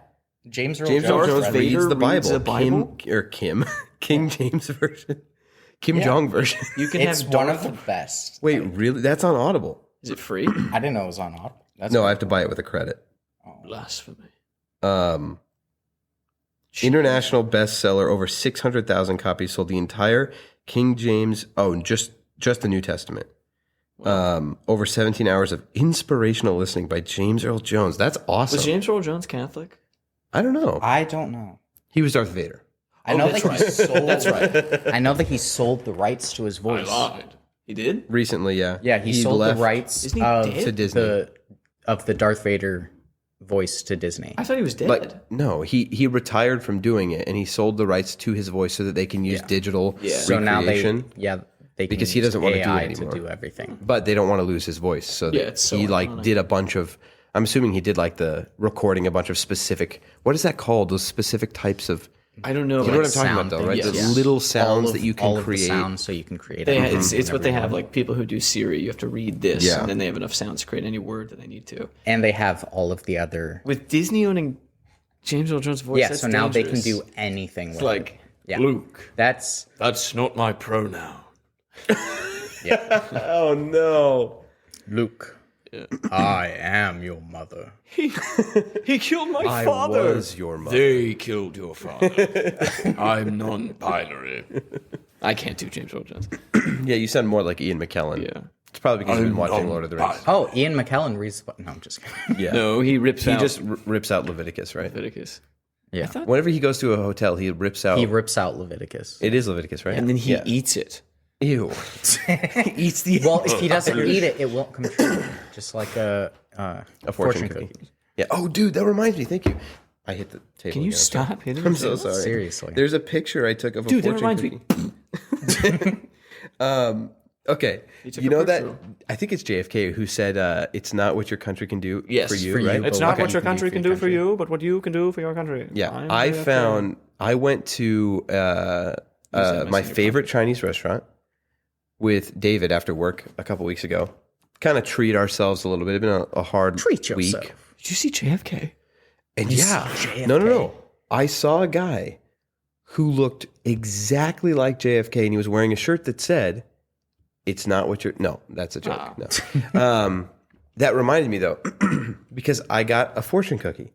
James Earl Jones read reads the reads Bible. the Bible? King James version. Kim Jong version. You can It's have one of the best. Wait, really? That's on Audible? Is it free? I didn't know it was on Audible. No, I have to buy it with a credit. Blasphemy. International bestseller, over 600,000 copies sold. The entire King James. Oh, just the New Testament. Over 17 hours of inspirational listening by James Earl Jones. That's awesome. Was James Earl Jones Catholic? I don't know. I don't know. He was Darth Vader. I know that he sold. That's right. I know that he sold the rights to his voice. He did? Recently, yeah. Yeah, he sold the left rights Isn't he dead? to Disney. of the Darth Vader voice to Disney. I thought he was dead. Like no, he retired from doing it and he sold the rights to his voice so that they can use digital So now they recreation. they can Because he use doesn't want to do AI it anymore. to do everything. But they don't want to lose his voice, so Yeah, it's so he like iconic. did a bunch of. I'm assuming he did like the recording a bunch of specific. What is that called? Those specific types of. I don't know. You know what I'm like, talking about, sound though, right? things. The Yeah. little sounds All that you of can the create. sounds so you can create. They, anything it's what whenever they you have. want. Like people who do Siri, you have to read this, Yeah. and then they have enough sounds to create any word that they need to. And they have all of the other. With Disney owning James Earl Jones' voice, Yeah, that's so now they can dangerous. do anything with It's like Yeah. Luke. That's That's not my pronoun. Oh no! Luke. I am your mother. He killed my I father. was your mother. They killed your father. I'm non-binary. I can't do James Earl Jones. Yeah, you sound more like Ian McKellen. Yeah. It's probably because you've been watching Lord of the Rings. Oh, Ian McKellen reads. No, I'm just kidding. Yeah, No, he rips he out just rips out Leviticus, right? Leviticus. Yeah, Whenever he goes to a hotel, he rips out. he rips out Leviticus. It is Leviticus, right? And then he Yeah. eats it. Ew. Eats the Well, if he doesn't eat it, it won't come true. Just like a fortune cookie. Yeah. Oh, dude, that reminds me. Thank you. I hit the table. Can you again. stop hitting I'm the so table? sorry. Seriously. There's a picture I took of a Dude, that fortune reminds cookie. Okay. took You a know that? picture. I think it's JFK who said, "It's not what your country can do Yes, for you." for you, right? but It's what not can what your you do country for can your do for country? you, but what you can do for your country. Yeah. I'm I JFK. found. I went to my favorite Chinese restaurant with David after work a couple weeks ago. Kind of treat ourselves a little bit. It's been a hard Treat week. yourself. Did you see JFK? And You yeah, saw JFK? no. I saw a guy who looked exactly like JFK, and he was wearing a shirt that said, "It's not what you're." No, that's a joke. No. That reminded me though, because I got a fortune cookie.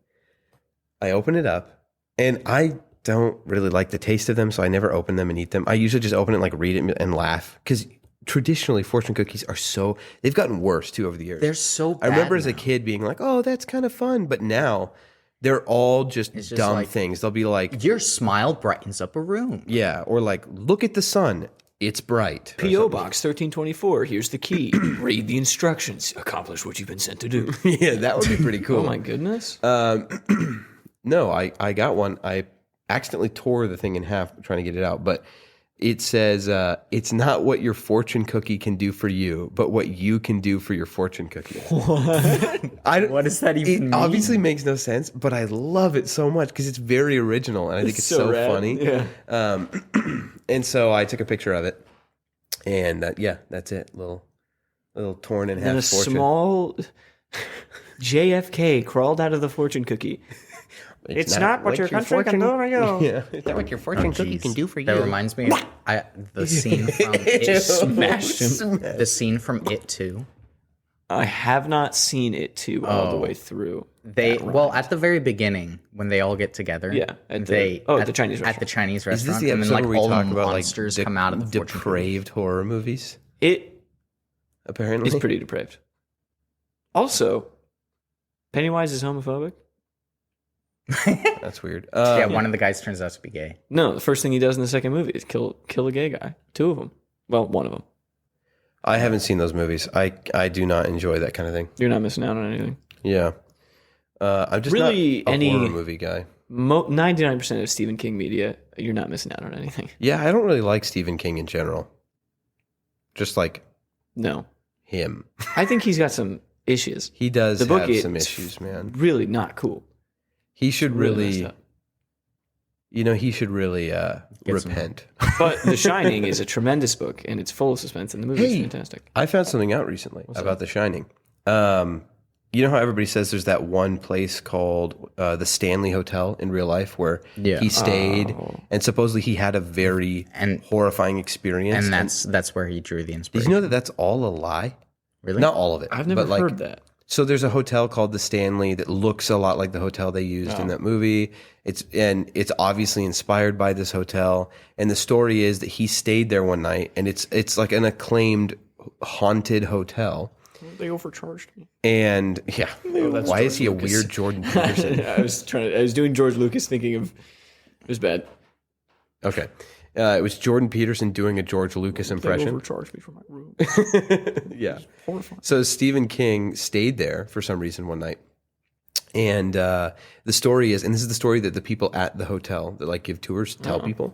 I opened it up, and I don't really like the taste of them, so I never open them and eat them. I usually just open it, and like read it, and laugh because. Traditionally, fortune cookies they've gotten worse too over the years. They're so bad I remember as a now. kid being like, oh, that's kind of fun. But now they're all just just dumb like- things. They'll be like, Your smile brightens up a room. yeah, or like, look at the sun. It's bright. Or P.O. Box 1324. Here's the key. Read the instructions. Accomplish what you've been sent to do. something. Yeah, that would be pretty cool. Oh my goodness. No, I got one. I accidentally tore the thing in half trying to get it out. But it says, it's not what your fortune cookie can do for you, but what you can do for your fortune cookie. What does that even It mean? obviously makes no sense, but I love it so much because it's very original and I think it's so rad. funny. Yeah. And so I took a picture of it, and yeah, that's it. Little torn in half And a fortune. small JFK crawled out of the fortune cookie. It's not what your country can do for you. Yeah, it's not what your fortune cookie can do for you. That reminds me, the scene from It. Smashed him. The scene from It Too. I have not seen it too all the way through. At the very beginning when they all get together. Yeah, at the Chinese At the restaurant. Chinese Is this restaurant, the and then episode like where we all talk the about monsters like come out of the fortune cookie. depraved horror movies? It Apparently, is pretty depraved. Also, Pennywise is homophobic. That's weird. Yeah, one of the guys turns out to be gay. No, the first thing he does in the second movie is kill a gay guy. Two of them. Well, one of them. I haven't seen those movies. I do not enjoy that kind of thing. You're not missing out on anything. Yeah, I'm just Really, not a any- horror movie guy. 99% of Stephen King media, you're not missing out on anything. Yeah, I don't really like Stephen King in general. Just like No. him. I think he's got some issues. He does The book have is some issues, man. Really not cool. He should Really messed really, up. he should really repent. But The Shining is a tremendous book, and it's full of suspense, and the movie's Hey. fantastic. I found something out recently about The Shining. You know how everybody says there's that one place called the Stanley Hotel in real life where Yeah. he stayed, Oh. and supposedly he had a very And- horrifying experience. And that's where he drew the did inspiration. you know that that's all a lie? Really? Not all of it. I've never but like, heard that. So there's a hotel called the Stanley that looks a lot like the hotel they used Oh. in that movie. It's obviously inspired by this hotel. And the story is that he stayed there one night, and it's like an acclaimed haunted hotel. They overcharged me. And yeah, why is he a Lucas. weird Jordan Peterson? I was doing George Lucas thinking of, it was bad. Okay, it was Jordan Peterson doing a George Lucas They impression. overcharged me for my room. Yeah. Horrifying. So Stephen King stayed there for some reason one night, And the story is, and this is the story that the people at the hotel that like give tours tell people.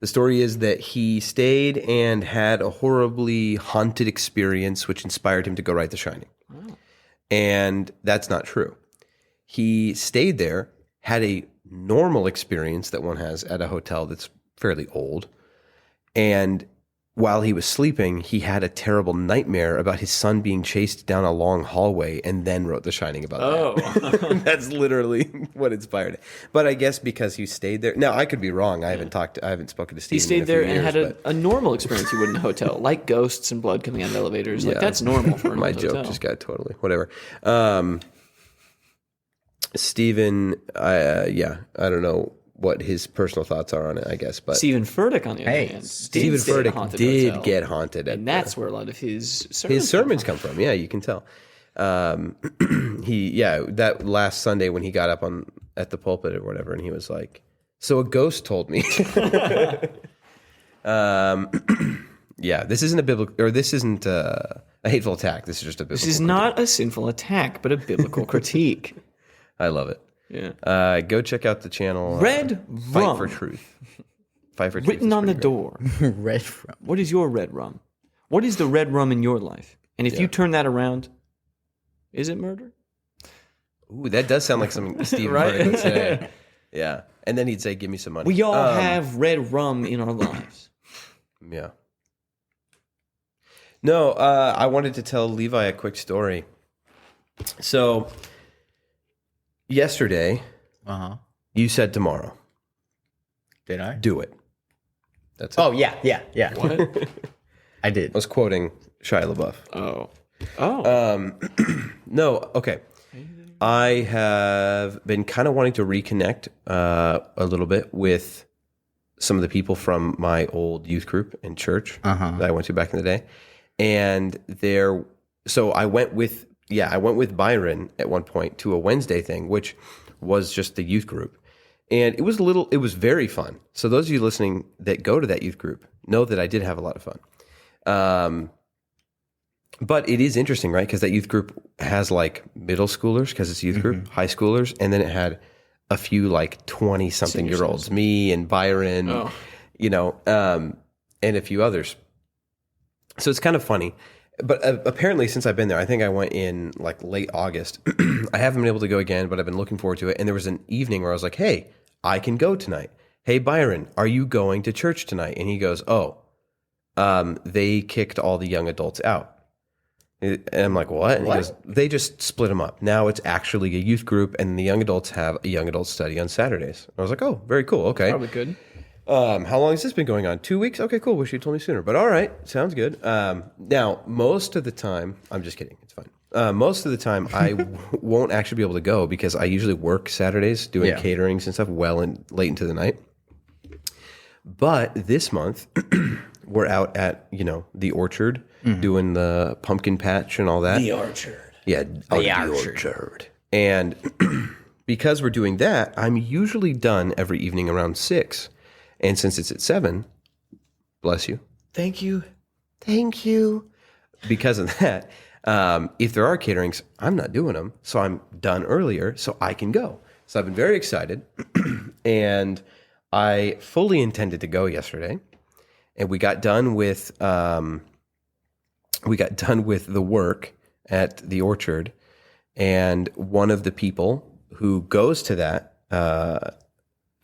The story is that he stayed and had a horribly haunted experience, which inspired him to go write The Shining. And that's not true. He stayed there, had a normal experience that one has at a hotel that's fairly old. And while he was sleeping, he had a terrible nightmare about his son being chased down a long hallway and then wrote The Shining about that. That's literally what inspired it. But I guess because he stayed there. Now, I could be wrong. I haven't spoken to Steve. He stayed there and had a normal experience you would in a hotel, like ghosts and blood coming out of elevators. Like, that's normal for a my hotel. joke just got totally, whatever. Steven, I don't know what his personal thoughts are on it, I guess. But Stephen Furtick, on the other hand, Steven Furtick did get haunted. And that's where a lot of his sermons come from. Yeah, you can tell. That last Sunday when he got up at the pulpit or whatever, and he was like, "So a ghost told me." This isn't a biblical, or this isn't a hateful attack. This is just a biblical. This is not a sinful attack, but a biblical critique. I love it. Yeah. Go check out the channel. Red Fight rum. for Truth. Fight for Truth. Written on the great. door. Red rum. What is your red rum? What is the red rum in your life? And if you turn that around, is it murder? Ooh, that does sound like something Steve Right? would say. Yeah. And then he'd say, "Give me some money." We all have red rum in our lives. Yeah. No, I wanted to tell Levi a quick story. So, yesterday, you said tomorrow. Did I? Do it. That's it. Oh, yeah. What? I did. I was quoting Shia LaBeouf. No, okay. I have been kind of wanting to reconnect a little bit with some of the people from my old youth group in church that I went to back in the day. And so I went with Byron at one point to a Wednesday thing, which was just the youth group. And it was very fun. So those of you listening that go to that youth group know that I did have a lot of fun. But it is interesting, right? Because that youth group has like middle schoolers, because it's a youth group, high schoolers, and then it had a few like 20-something-year-olds, me and Byron, and a few others. So it's kind of funny. But apparently, since I've been there, I think I went in like late August. I haven't been able to go again, but I've been looking forward to it. And there was an evening where I was like, "Hey, I can go tonight. Hey, Byron, are you going to church tonight?" And he goes, they kicked all the young adults out. And I'm like, "What?" And he goes, "They just split them up. Now it's actually a youth group, and the young adults have a young adult study on Saturdays." I was like, "Oh, very cool. Okay. Probably good. How long has this been going on? 2 weeks? Okay, cool. Wish you told me sooner. But all right, sounds good." Now, most of the time, I'm just kidding. It's fine. Most of the time, I won't actually be able to go because I usually work Saturdays doing caterings and stuff late into the night. But this month, we're out at the orchard doing the pumpkin patch and all that. The orchard. Yeah, the orchard. And because we're doing that, I'm usually done every evening around 6. And since it's at 7, bless you. Thank you. Because of that, if there are caterings, I'm not doing them. So I'm done earlier so I can go. So I've been very excited. And I fully intended to go yesterday. And we got done with the work at the orchard. And one of the people who goes to that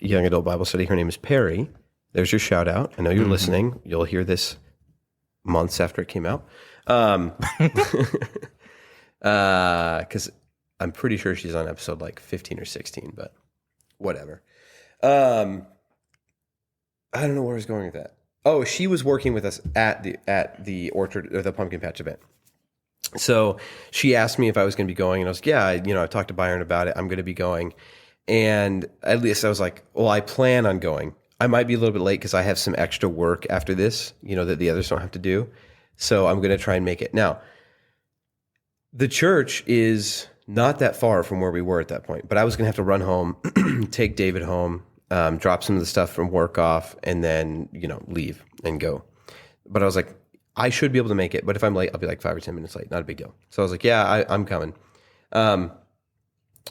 young adult Bible study, her name is Perry. There's your shout out. I know you're listening. You'll hear this months after it came out. Because I'm pretty sure she's on episode like 15 or 16, but whatever. I don't know where I was going with that. Oh, she was working with us at the orchard or the pumpkin patch event. So she asked me if I was going to be going, and I was like, yeah, I talked to Byron about it. I'm going to be going. And at least I was like, well, I plan on going. I might be a little bit late because I have some extra work after this, that the others don't have to do. So I'm going to try and make it. Now, the church is not that far from where we were at that point, but I was going to have to run home, take David home, drop some of the stuff from work off, and then, leave and go. But I was like, I should be able to make it. But if I'm late, I'll be like 5 or 10 minutes late. Not a big deal. So I was like, yeah, I'm coming.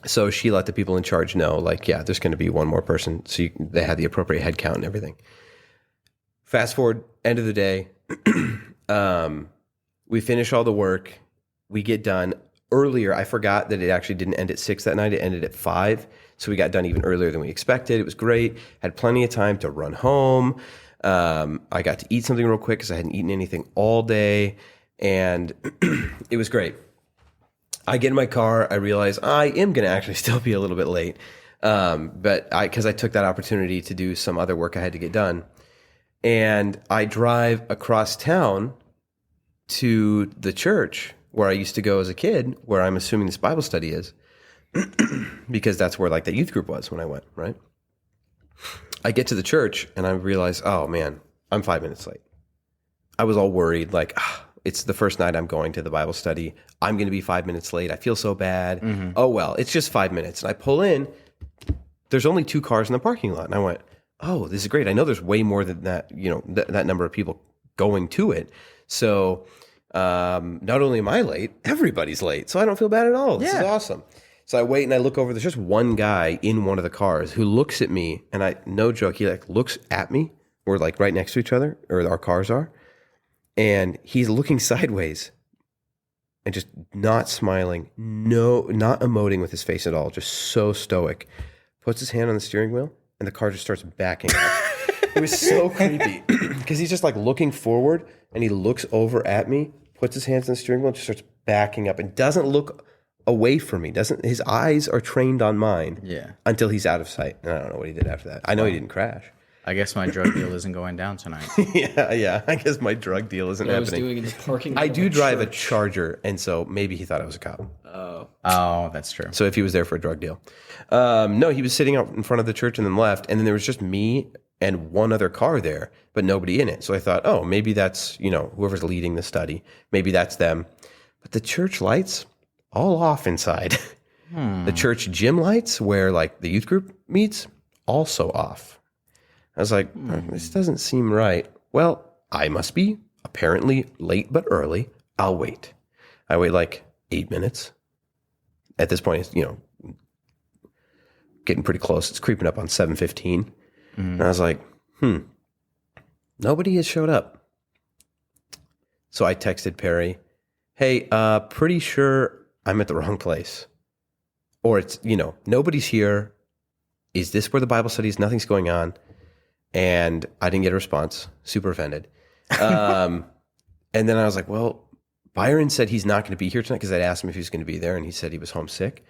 So she let the people in charge know, like, yeah, there's going to be one more person. So they had the appropriate head count and everything. Fast forward, end of the day. We finish all the work. We get done earlier. I forgot that it actually didn't end at 6 that night. It ended at 5. So we got done even earlier than we expected. It was great. Had plenty of time to run home. I got to eat something real quick because I hadn't eaten anything all day. And it was great. I get in my car. I realize I am going to actually still be a little bit late. Because I took that opportunity to do some other work I had to get done. And I drive across town to the church where I used to go as a kid, where I'm assuming this Bible study is, because that's where like the youth group was when I went, right? I get to the church and I realize, oh man, I'm 5 minutes late. I was all worried, like, it's the first night I'm going to the Bible study. I'm going to be 5 minutes late. I feel so bad. Mm-hmm. Oh, well, it's just 5 minutes. And I pull in, there's only 2 cars in the parking lot. And I went, oh, this is great. I know there's way more than that, that number of people going to it. So not only am I late, everybody's late. So I don't feel bad at all. This is awesome. So I wait and I look over. There's just one guy in one of the cars who looks at me, and no joke, he like looks at me. We're like right next to each other, or our cars are. And he's looking sideways and just not smiling, not emoting with his face at all, just so stoic. Puts his hand on the steering wheel and the car just starts backing up. It was so creepy because he's just like looking forward and he looks over at me, puts his hands on the steering wheel and just starts backing up and doesn't look away from me. His eyes are trained on mine until he's out of sight. And I don't know what he did after that. I know he didn't crash. I guess my drug deal isn't going down tonight. Yeah. I guess my drug deal isn't What I happening. was doing in the parking lot I of do a drive a church. Charger, and so maybe he thought I was a cop. Oh, that's true. So if he was there for a drug deal. No, he was sitting out in front of the church and then left, and then there was just me and one other car there, but nobody in it. So I thought, oh, maybe that's, whoever's leading the study. Maybe that's them. But the church lights, all off inside. The church gym lights, where like the youth group meets, also off. I was like, this doesn't seem right. Well, I must be apparently late but early. I'll wait. I wait like 8 minutes. At this point, it's, getting pretty close. It's creeping up on 7:15. And I was like, nobody has showed up. So I texted Perry, hey, pretty sure I'm at the wrong place. Or it's, nobody's here. Is this where the Bible study is? Nothing's going on. And I didn't get a response. Super offended. And then I was like, well, Byron said he's not going to be here tonight because I'd asked him if he was going to be there, and he said he was homesick.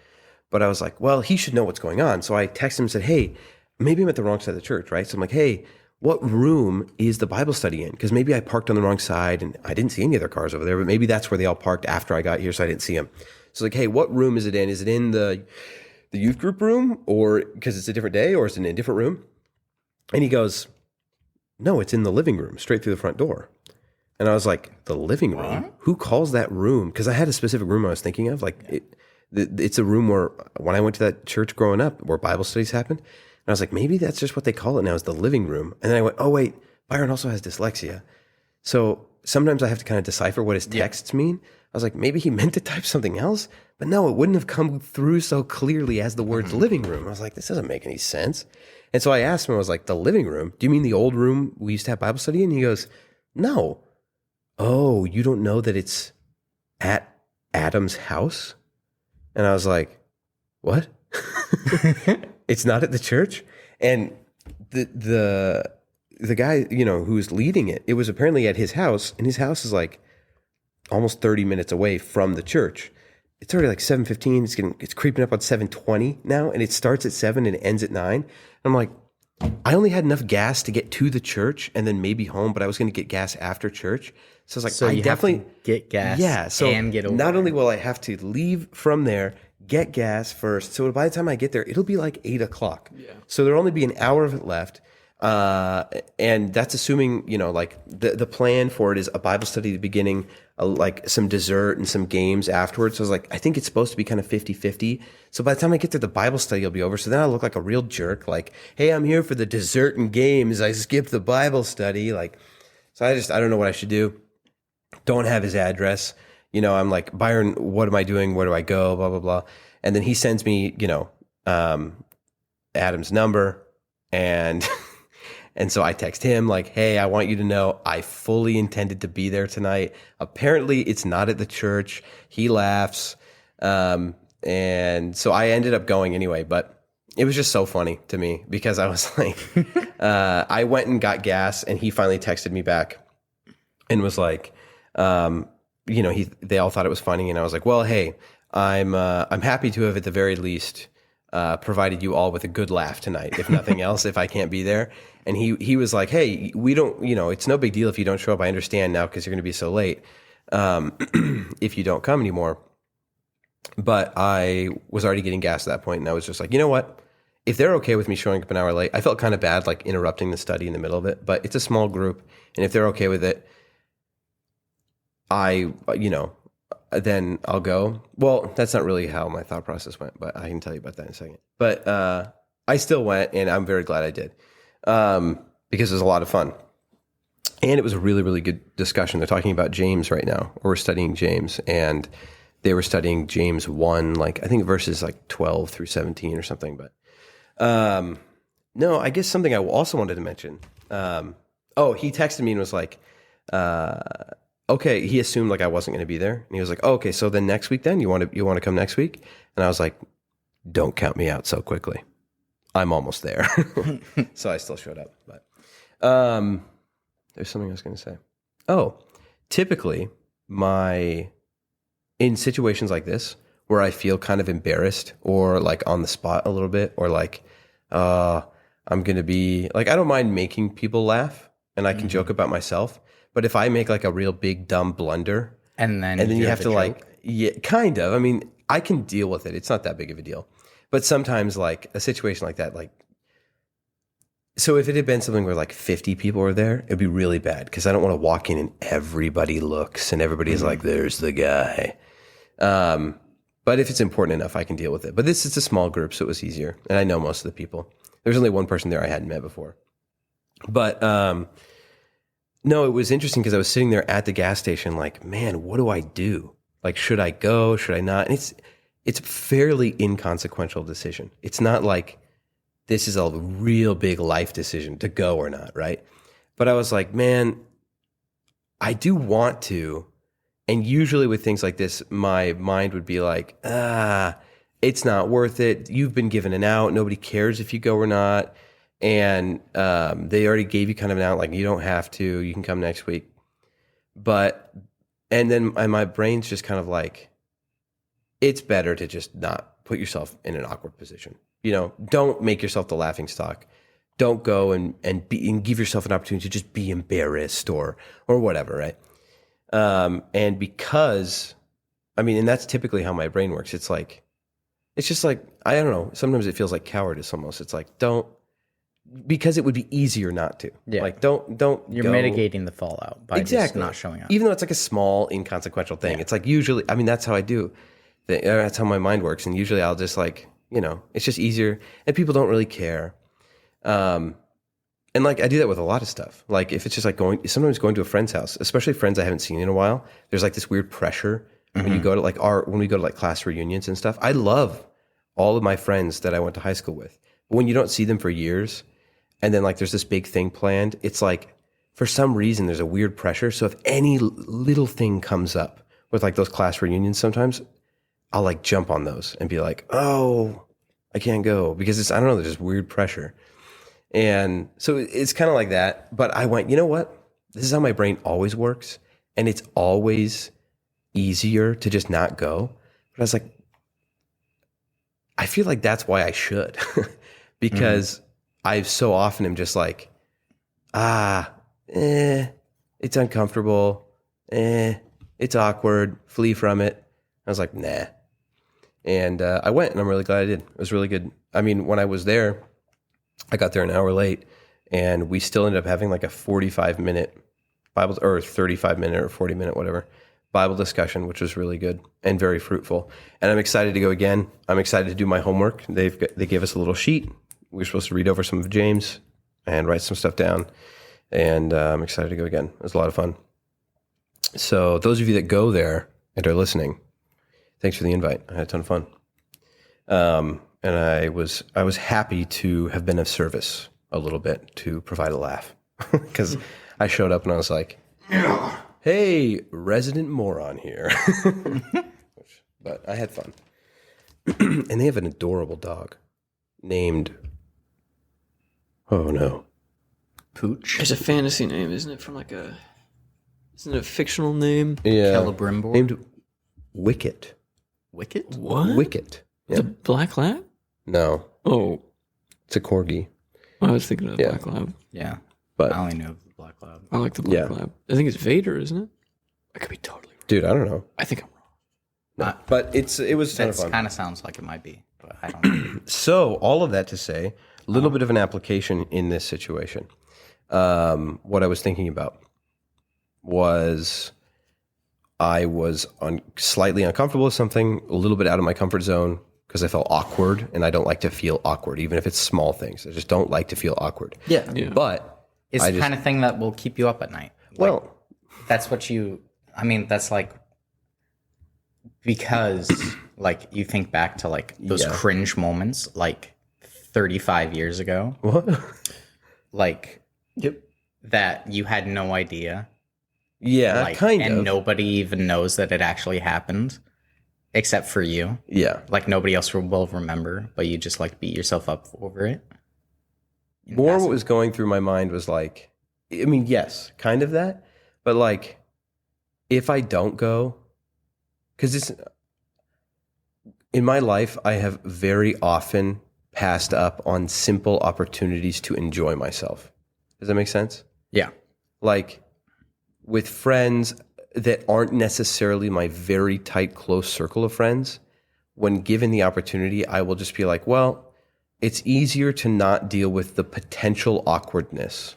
But I was like, well, he should know what's going on. So I texted him and said, hey, maybe I'm at the wrong side of the church, right? So I'm like, hey, what room is the Bible study in? Because maybe I parked on the wrong side and I didn't see any other cars over there, but maybe that's where they all parked after I got here, so I didn't see them. So like, hey, what room is it in? Is it in the youth group room, or because it's a different day, or is it in a different room? And he goes, no, it's in the living room, straight through the front door. And I was like, the living room? Who calls that room? Because I had a specific room I was thinking of. Like, it's a room where, when I went to that church growing up, where Bible studies happened, and I was like, maybe that's just what they call it now, is the living room. And then I went, oh, wait, Byron also has dyslexia. So sometimes I have to kind of decipher what his texts mean. I was like, maybe he meant to type something else. But no, it wouldn't have come through so clearly as the words living room. I was like, this doesn't make any sense. And so I asked him, I was like, the living room? Do you mean the old room we used to have Bible study in? And he goes, no. Oh, you don't know that it's at Adam's house? And I was like, what? It's not at the church? And the guy, who was leading it, it was apparently at his house, and his house is like almost 30 minutes away from the church. It's already like 7:15. It's creeping up on 7:20 now, and it starts at 7 and it ends at 9. I'm like, I only had enough gas to get to the church and then maybe home, but I was going to get gas after church. So I was like, So I you definitely have to get gas and get over. Not only will I have to leave from there, get gas first. So by the time I get there, it'll be like 8 o'clock. Yeah. So there'll only be an hour of it left. And that's assuming, like the plan for it is a Bible study at the beginning, like some dessert and some games afterwards. So I was like, I think it's supposed to be kind of 50-50. So by the time I get there, the Bible study will be over. So then I look like a real jerk. Like, hey, I'm here for the dessert and games. I skipped the Bible study. Like, so I don't know what I should do. Don't have his address. I'm like, Byron, what am I doing? Where do I go? Blah, blah, blah. And then he sends me, Adam's number, and and so I text him like, hey, I want you to know I fully intended to be there tonight. Apparently it's not at the church. He laughs. And so I ended up going anyway, but it was just so funny to me because I was like, I went and got gas, and he finally texted me back and was like, they all thought it was funny. And I was like, well, hey, I'm happy to have at the very least provided you all with a good laugh tonight, if nothing else, if I can't be there. And he was like, hey, we don't, it's no big deal if you don't show up. I understand now because you're going to be so late if you don't come anymore. But I was already getting gas at that point, and I was just like, you know what? If they're okay with me showing up an hour late, I felt kind of bad like interrupting the study in the middle of it, but it's a small group, and if they're okay with it, then I'll go. Well, that's not really how my thought process went, but I can tell you about that in a second. But I still went, and I'm very glad I did because it was a lot of fun. And it was a really, really good discussion. They're talking about James right now, or we're studying James, and they were studying James 1, like I think verses like 12 through 17 or something. But no, I guess something I also wanted to mention. He texted me and was like, okay, he assumed like I wasn't going to be there, and he was like, oh, okay, so then next week, then you want to come next week? And I was like, don't count me out so quickly. I'm almost there. So I still showed up. But there's something I was going to say. Oh, typically in situations like this where I feel kind of embarrassed or like on the spot a little bit, or like I'm going to be like, I don't mind making people laugh, and I can joke about myself. But if I make like a real big dumb blunder, and then you have to like, yeah, kind of. I mean, I can deal with it. It's not that big of a deal. But sometimes like a situation like that, like, so if it had been something where like 50 people were there, it'd be really bad because I don't want to walk in and everybody looks and everybody's like, there's the guy. But if it's important enough, I can deal with it. But this is a small group, so it was easier. And I know most of the people. There's only one person there I hadn't met before. But no, it was interesting because I was sitting there at the gas station like, man, what do I do? Like, should I go? Should I not? And it's a fairly inconsequential decision. It's not like this is a real big life decision to go or not, right? But I was like, man, I do want to. And usually with things like this, my mind would be like, it's not worth it. You've been given an out. Nobody cares if you go or not. And they already gave you kind of an out, like you don't have to. You can come next week. And then my brain's just kind of like, it's better to just not put yourself in an awkward position. Don't make yourself the laughing stock. Don't go and give yourself an opportunity to just be embarrassed or whatever, right? And because, and that's typically how my brain works. It's just like, I don't know. Sometimes it feels like cowardice almost. It's like, because it would be easier not to. Yeah. Like, don't. You're mitigating the fallout by just not showing up. Even though it's like a small, inconsequential thing. Yeah. It's like usually, that's how I do. That's how my mind works. And usually I'll just like, it's just easier. And people don't really care. And like, I do that with a lot of stuff. Like if it's just like sometimes going to a friend's house, especially friends I haven't seen in a while, there's like this weird pressure when you go to like when we go to like class reunions and stuff. I love all of my friends that I went to high school with. But when you don't see them for years, and then like there's this big thing planned, it's like for some reason there's a weird pressure. So if any little thing comes up with like those class reunions, sometimes I'll like jump on those and be like, oh, I can't go because I don't know, there's this weird pressure. And so it's kind of like that. But I went, you know what? This is how my brain always works. And it's always easier to just not go. But I was like, I feel like that's why I should. Because I so often am just like, it's uncomfortable. It's awkward. Flee from it. I was like, nah. And I went, and I'm really glad I did. It was really good. When I was there, I got there an hour late, and we still ended up having like a 45-minute Bible, or 35-minute or 40-minute, whatever, Bible discussion, which was really good and very fruitful. And I'm excited to go again. I'm excited to do my homework. They gave us a little sheet. We were supposed to read over some of James and write some stuff down. And I'm excited to go again. It was a lot of fun. So those of you that go there and are listening, thanks for the invite. I had a ton of fun. And I was happy to have been of service a little bit to provide a laugh because I showed up and I was like, "Hey, resident moron here," but I had fun. And they have an adorable dog named, oh no, Pooch. It's a fantasy name, isn't it? Isn't it a fictional name? yeah, Celebrimbor. named Wicket. Wicket? What? Wicket. Yeah. The Black Lab? No, Oh, it's a corgi. I was thinking of the Yeah. Black Lab. Yeah. But I only know the Black Lab. I like the Black Yeah. Lab. I think it's Vader, isn't it? I could be totally wrong. dude, I don't know. I think I'm wrong. No. But it was a ton of That fun. kind of sounds like it might be, but I don't know. So all of that to say, a little bit of an application in this situation. What I was thinking about was I was slightly uncomfortable with something, a little bit out of my comfort zone because I felt awkward, and I don't like to feel awkward, even if it's small things. I just don't like to feel awkward. Yeah. Yeah. But It's the kind of thing that will keep you up at night. well, That's what that's like, because like you think back to like those Yeah. cringe moments like 35 years ago, what? like Yep. that you had no idea. Yeah, Like, kind and of. nobody even knows that it actually happened except for you. Yeah. Like nobody else will remember, but you just like beat yourself up over it. More what was going through my mind was like, I mean, yes, kind of that, but like, if I don't go, because it's in my life, I have very often passed up on simple opportunities to enjoy myself. Does that make sense? Yeah. Like with friends that aren't necessarily my very tight, close circle of friends, when given the opportunity, I will just be like, well, it's easier to not deal with the potential awkwardness,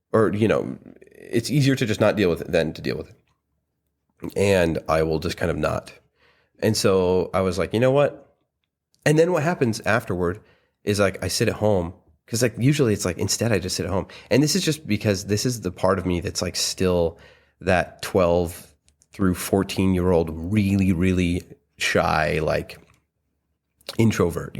it's easier to just not deal with it than to deal with it. And I will just kind of not. And so I was like, you know what? And then what happens afterward is like I sit at home, because like usually it's like instead I just sit at home. And this is just because this is the part of me that's like still that 12 through 14-year-old really, really shy, like introvert,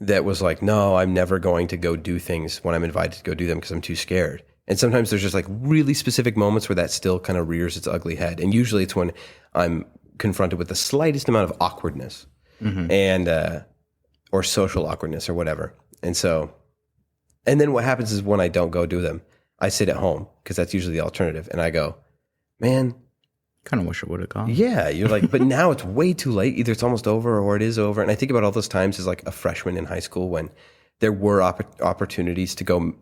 that was like, no, I'm never going to go do things when I'm invited to go do them because I'm too scared. And sometimes there's just like really specific moments where that still kind of rears its ugly head. And usually it's when I'm confronted with the slightest amount of awkwardness and or social awkwardness or whatever. And then what happens is when I don't go do them, I sit at home because that's usually the alternative. And I go, man, Kind of wish it would have gone. yeah, you're like, but now it's way too late. Either it's almost over or it is over. And I think about all those times as like a freshman in high school when there were opportunities to go,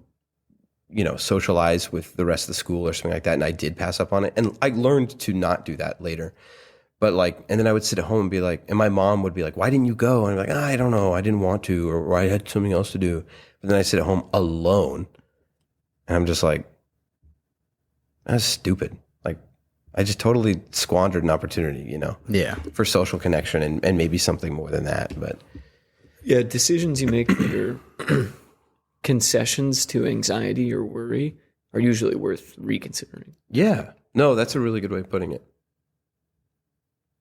socialize with the rest of the school or something like that. And I did pass up on it. And I learned to not do that later. But like, and then I would sit at home and be like, and my mom would be like, why didn't you go? And I'm like, I don't know. I didn't want to, or I had something else to do. But then I sit at home alone and I'm just like, that's stupid. Like, I just totally squandered an opportunity, Yeah. for social connection and maybe something more than that. But Yeah, decisions you make that are concessions to anxiety or worry are usually worth reconsidering. yeah, no, that's a really good way of putting it.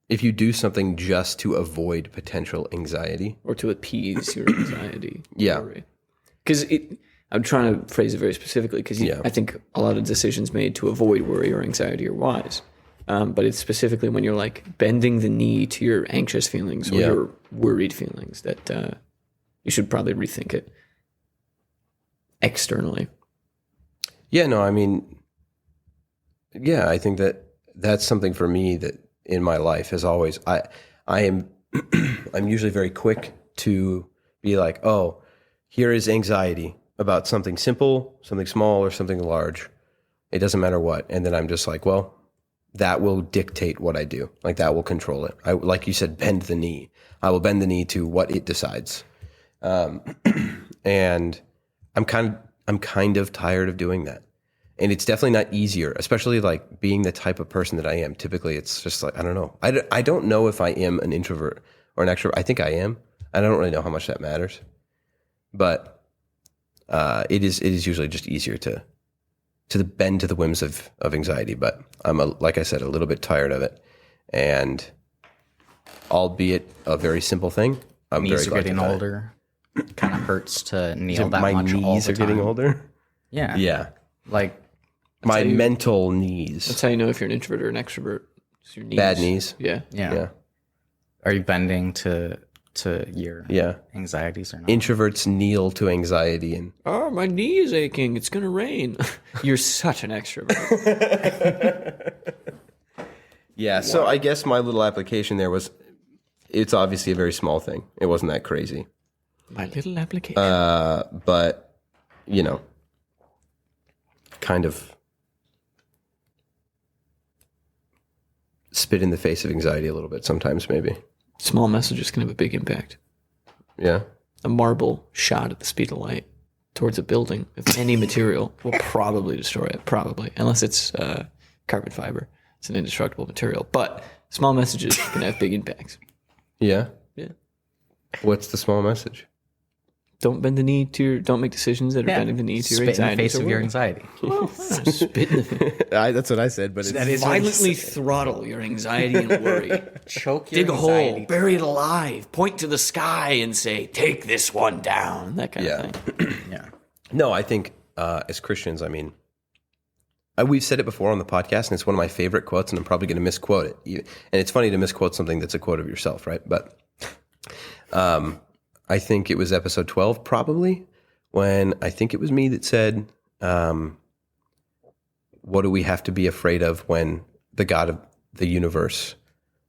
If you do something just to avoid potential anxiety. Or to appease your anxiety. Yeah. Because I'm trying to phrase it very specifically because Yeah. I think a lot of decisions made to avoid worry or anxiety are wise. But it's specifically when you're like bending the knee to your anxious feelings or Yeah. your worried feelings that you should probably rethink it externally. Yeah, no, I mean, yeah, I think that's something for me that in my life as always, I am, I'm usually very quick to be like, oh, here is anxiety about something simple, something small, or something large. It doesn't matter what. And then I'm just like, well, that will dictate what I do. Like that will control it. Like you said, bend the knee. I will bend the knee to what it decides. And I'm kind of tired of doing that. And it's definitely not easier, especially like being the type of person that I am. Typically, it's just like, I don't know. I don't know if I am an introvert or an extrovert. I think I am. I don't really know how much that matters. But it is usually just easier to bend to the whims of anxiety. But I'm, like I said, a little bit tired of it. And albeit a very simple thing. I'm Knees very are glad getting to die. older. Kind of hurts to kneel that My much all knees the are getting time. older. Yeah. Yeah, Like, my how you- mental knees. That's how you know if you're an introvert or an extrovert. It's your knees. Bad knees. Yeah. yeah. Yeah, Are you bending to your yeah. anxieties or not? Introverts kneel to anxiety, and Oh, my knee is aching. It's gonna rain. You're such an extrovert. yeah. So I guess my little application there was, it's obviously a very small thing. It wasn't that crazy, My little application. but you know, kind of spit in the face of anxiety a little bit sometimes, maybe. Small messages can have a big impact. Yeah. A marble shot at the speed of light towards a building of any material will probably destroy it. Probably, unless it's carbon fiber. It's an indestructible material. But small messages can have big impacts. Yeah. Yeah. What's the small message? Don't bend the knee to your. Don't make decisions that are bending the knee to your Spit in the anxiety. face of your anxiety. Spit in the face. That's what I said, but it's Violently throttle your anxiety and worry. Choke your Dig a hole, bury it alive, point to the sky and say, "Take this one down." That kind Yeah. of thing. Yeah. No, I think as Christians, I mean, we've said it before on the podcast, and it's one of my favorite quotes, and I'm probably going to misquote it. And it's funny to misquote something that's a quote of yourself, right? But I think it was episode 12, probably, when I think it was me that said, what do we have to be afraid of when the God of the universe,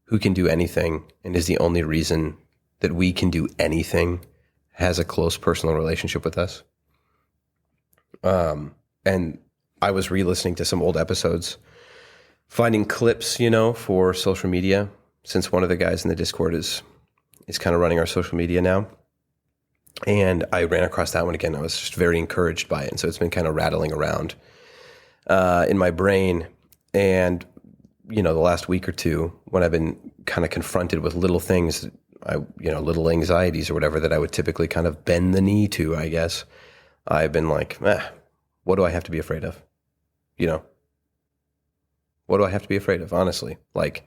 who can do anything and is the only reason that we can do anything, has a close personal relationship with us? And I was re-listening to some old episodes, finding clips, for social media, since one of the guys in the Discord is kind of running our social media now. And I ran across that one again. I was just very encouraged by it. And so it's been kind of rattling around in my brain. And, the last week or two, when I've been kind of confronted with little things, little anxieties or whatever that I would typically kind of bend the knee to, I guess, I've been like, what do I have to be afraid of? What do I have to be afraid of, honestly? Like,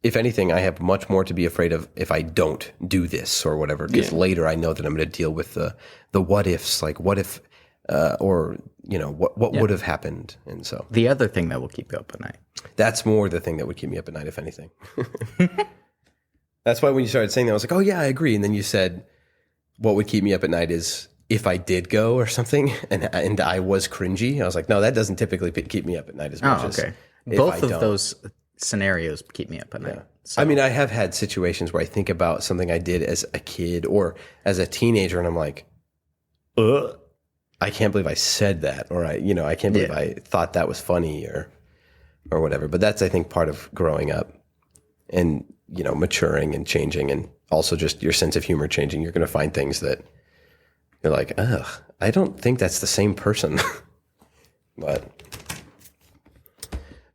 if anything, I have much more to be afraid of if I don't do this or whatever, because later I know that I'm going to deal with the what ifs, like what if, or what would have happened, and so The other thing that will keep you up at night. that's more the thing that would keep me up at night, if anything. That's why when you started saying that, I was like, oh yeah, I agree. And then you said, what would keep me up at night is if I did go or something, and I was cringy. I was like, no, that doesn't typically keep me up at night as much as okay. if Both I of don't. those scenarios keep me up at night. So, I mean, I have had situations where I think about something I did as a kid or as a teenager, and I'm like, I can't believe I said that, or I can't believe I thought that was funny or whatever. But that's, I think, part of growing up and maturing and changing, and also just your sense of humor changing. You're going to find things that you're like, ugh, I don't think that's the same person. but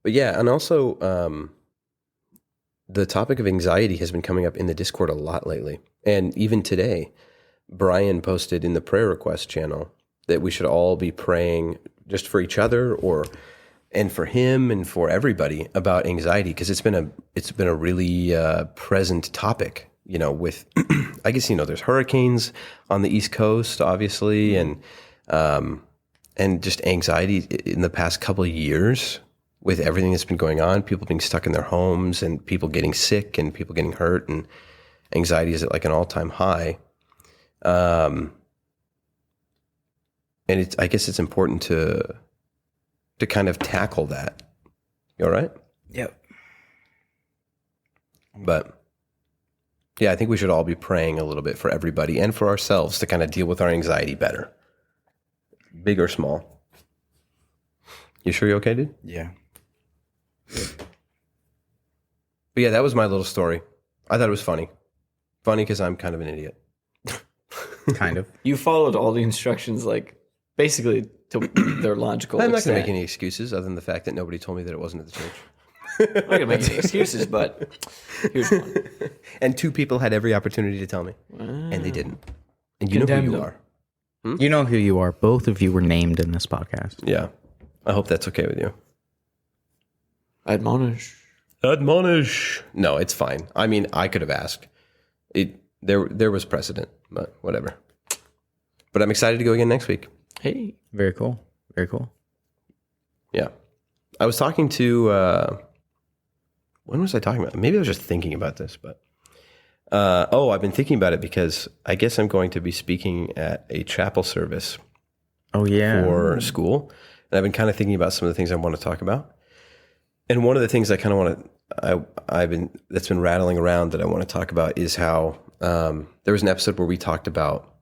yeah, and also the topic of anxiety has been coming up in the Discord a lot lately. And even today, Brian posted in the prayer request channel that we should all be praying just for each other and for him and for everybody about anxiety, because it's been a really present topic, with I guess there's hurricanes on the East Coast, obviously, and just anxiety in the past couple of years with everything that's been going on, people being stuck in their homes and people getting sick and people getting hurt, and anxiety is at like an all-time high. And I guess it's important to kind of tackle that. You all right? Yep. But yeah, I think we should all be praying a little bit for everybody and for ourselves to kind of deal with our anxiety better. Big or small. You sure you're okay, dude? Yeah. But yeah, that was my little story. I thought it was funny. Funny because I'm kind of an idiot. Kind of. You followed all the instructions, like basically to their logical. I'm not going to make extent. any excuses other than the fact that nobody told me that it wasn't at the church. I'm not gonna make any excuses, but here's one. And 2 people had every opportunity to tell me, and they didn't. And you know who Condemn you them. are. You know who you are. Both of you were named in this podcast. Yeah. I hope that's okay with you. Admonish. Admonish. No, it's fine. I mean, I could have asked. There was precedent, but whatever. But I'm excited to go again next week. Hey. Very cool. Very cool. Yeah. I was talking to, when was I talking about? Maybe I was just thinking about this, but, I've been thinking about it because I guess I'm going to be speaking at a chapel service Oh, yeah. for school. And I've been kind of thinking about some of the things I want to talk about. And one of the things I kind of want to, that's been rattling around that I want to talk about is how, there was an episode where we talked about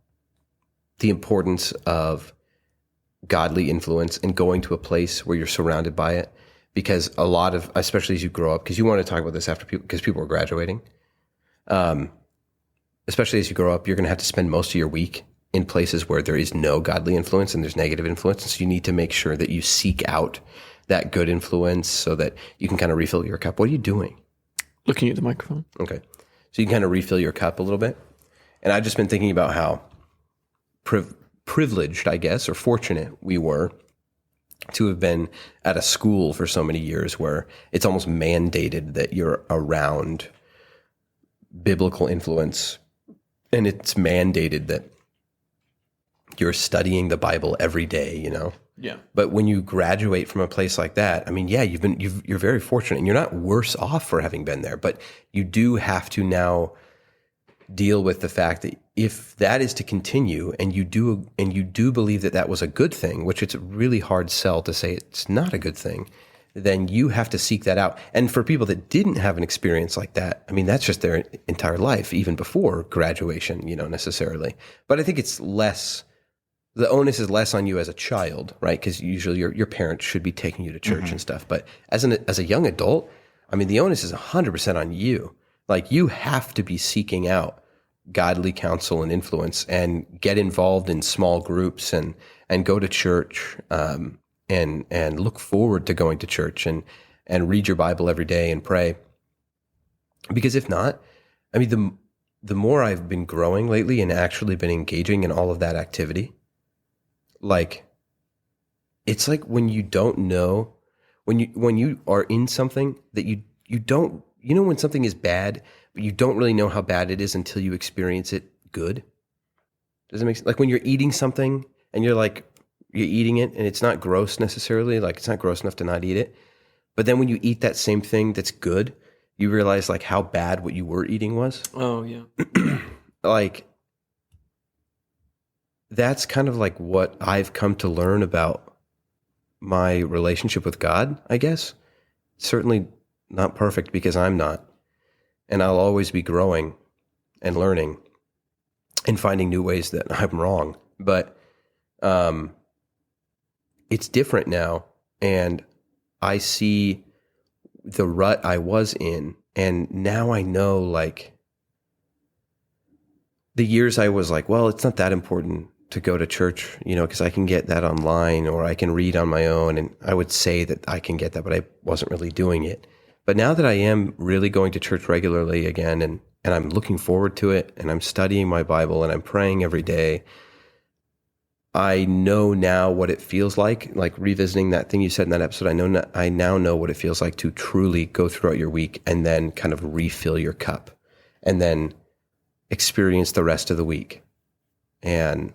the importance of godly influence and going to a place where you're surrounded by it, because a lot of, especially as you grow up, because you want to talk about this after people, because people are graduating, especially as you grow up, you're going to have to spend most of your week in places where there is no godly influence and there's negative influence. And so you need to make sure that you seek out that good influence so that you can kind of refill your cup. What are you doing? Looking at the microphone. Okay. So you can kind of refill your cup a little bit. And I've just been thinking about how privileged, I guess, or fortunate we were to have been at a school for so many years where it's almost mandated that you're around biblical influence, and it's mandated that you're studying the Bible every day, you know? Yeah. But when you graduate from a place like that, I mean, yeah, you're very fortunate, and you're not worse off for having been there, but you do have to now deal with the fact that if that is to continue, and you do believe that that was a good thing, which it's a really hard sell to say it's not a good thing, then you have to seek that out. And for people that didn't have an experience like that, I mean, that's just their entire life, even before graduation, you know, necessarily. But I think it's less, the onus is less on you as a child, right? Because usually your parents should be taking you to church and stuff. But as a young adult, I mean, the onus is 100% on you. Like, you have to be seeking out godly counsel and influence, and get involved in small groups, and go to church, and look forward to going to church, and read your Bible every day and pray. Because if not, I mean, the more I've been growing lately and actually been engaging in all of that activity, like, it's like when you don't know, when you are in something that you don't, you know, when something is bad, but you don't really know how bad it is until you experience it good. Does it make sense? Like when you're eating something and you're eating it and it's not gross necessarily, like it's not gross enough to not eat it. But then when you eat that same thing that's good, you realize like how bad what you were eating was. Oh, yeah. Like, that's kind of like what I've come to learn about my relationship with God, I guess. Certainly not perfect, because I'm not. And I'll always be growing and learning and finding new ways that I'm wrong. But it's different now. And I see the rut I was in. And now I know, like, the years I was like, well, it's not that important to go to church, you know, because I can get that online, or I can read on my own. And I would say that I can get that, but I wasn't really doing it. But now that I am really going to church regularly again, and I'm looking forward to it, and I'm studying my Bible, and I'm praying every day, I know now what it feels like revisiting that thing you said in that episode. I now know what it feels like to truly go throughout your week and then kind of refill your cup, and then experience the rest of the week. And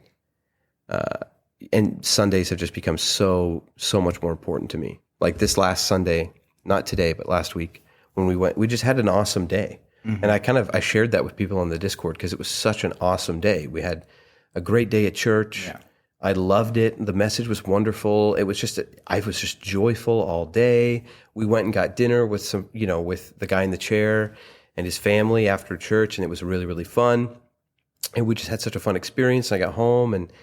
Sundays have just become so much more important to me. Like this last Sunday, not today, but last week, when we just had an awesome day. Mm-hmm. And I shared that with people on the Discord because it was such an awesome day. We had a great day at church. Yeah. I loved it. The message was wonderful. I was just joyful all day. We went and got dinner with with the guy in the chair and his family after church, and it was really, really fun. And we just had such a fun experience. I got home, and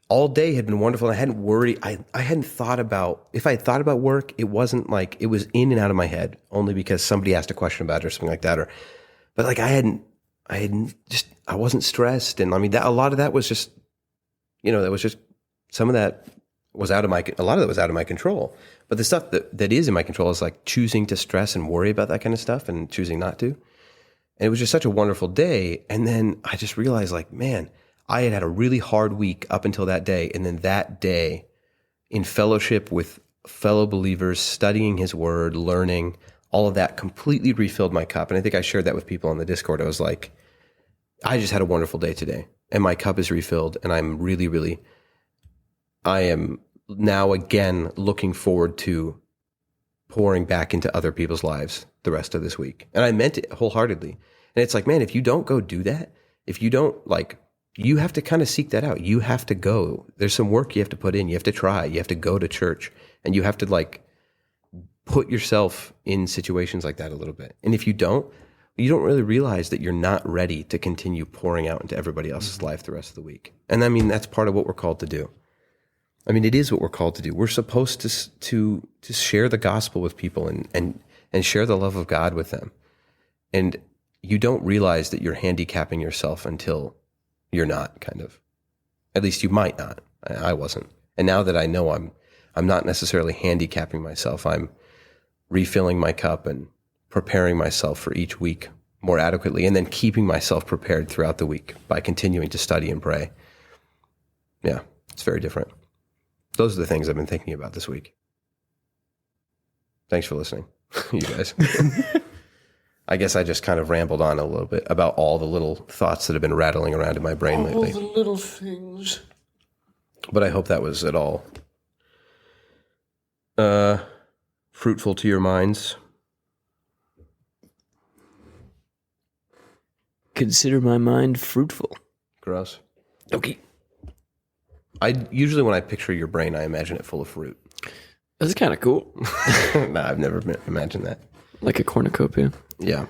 all day had been wonderful. I hadn't worried. I hadn't thought about, if I had thought about work, it wasn't like it was in and out of my head only because somebody asked a question about it or something like that. But like I wasn't stressed. And I mean, a lot of that was just, that was just, some of that was a lot of that was out of my control. But the stuff that is in my control is like choosing to stress and worry about that kind of stuff and choosing not to. And it was just such a wonderful day. And then I just realized, like, man, I had a really hard week up until that day. And then that day, in fellowship with fellow believers, studying his word, learning, all of that completely refilled my cup. And I think I shared that with people on the Discord. I was like, I just had a wonderful day today, and my cup is refilled, and I'm really, really, I am now again looking forward to pouring back into other people's lives the rest of this week. And I meant it wholeheartedly. And it's like, man, if you don't go do that, if you don't like, you have to kind of seek that out. You have to go. There's some work you have to put in. You have to try. You have to go to church, and you have to like put yourself in situations like that a little bit. And if you don't really realize that you're not ready to continue pouring out into everybody else's life the rest of the week. And I mean, that's part of what we're called to do. I mean, it is what we're called to do. We're supposed to share the gospel with people and share the love of God with them. And you don't realize that you're handicapping yourself until you're not, kind of. At least you might not. I wasn't. And now that I know I'm not necessarily handicapping myself, I'm refilling my cup and preparing myself for each week more adequately, and then keeping myself prepared throughout the week by continuing to study and pray. Yeah, it's very different. Those are the things I've been thinking about this week. Thanks for listening, you guys. I guess I just kind of rambled on a little bit about all the little thoughts that have been rattling around in my brain lately. All the little things. But I hope that was at all fruitful to your minds. Consider my mind fruitful. Gross. Okay. Usually when I picture your brain, I imagine it full of fruit. That's kind of cool. Nah, I've never imagined that. Like a cornucopia. Yeah.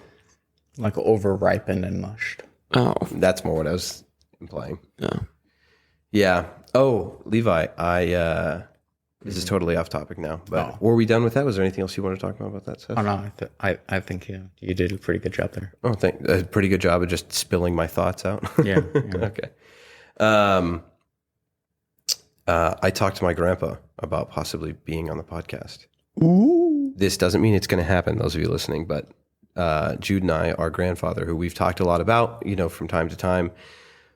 Like over-ripened and mushed. Oh. That's more what I was implying. No. Yeah. Oh, Levi, this is totally off topic now, but were we done with that? Was there anything else you want to talk about that stuff? Oh, no, I think you did a pretty good job there. Oh, a pretty good job of just spilling my thoughts out. Yeah. Okay. I talked to my grandpa about possibly being on the podcast. Ooh. This doesn't mean it's going to happen, those of you listening, but Jude and I, our grandfather, who we've talked a lot about, from time to time,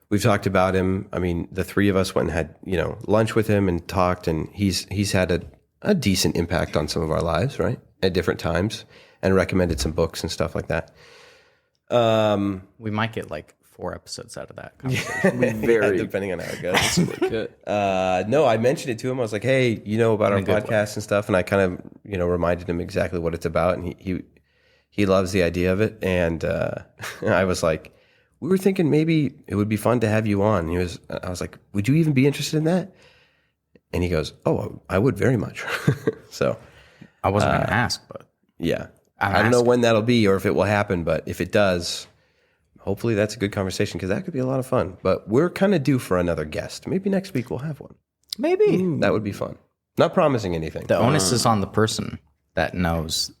we've talked about him. I mean, the three of us went and had, lunch with him and talked, and he's had a decent impact on some of our lives, right? At different times, and recommended some books and stuff like that. We might get like 4 episodes out of that conversation. Very depending on how it goes. No, I mentioned it to him. I was like, hey, about our podcast and stuff. And I kind of, reminded him exactly what it's about. And he loves the idea of it. And I was like, we were thinking maybe it would be fun to have you on. I was like, would you even be interested in that? And he goes, oh, I would very much. So I wasn't going to ask, but yeah, I don't know when that'll be or if it will happen, but if it does, hopefully that's a good conversation, because that could be a lot of fun. But we're kind of due for another guest. Maybe next week we'll have one. maybe. That would be fun. Not promising anything. The onus is on the person that knows.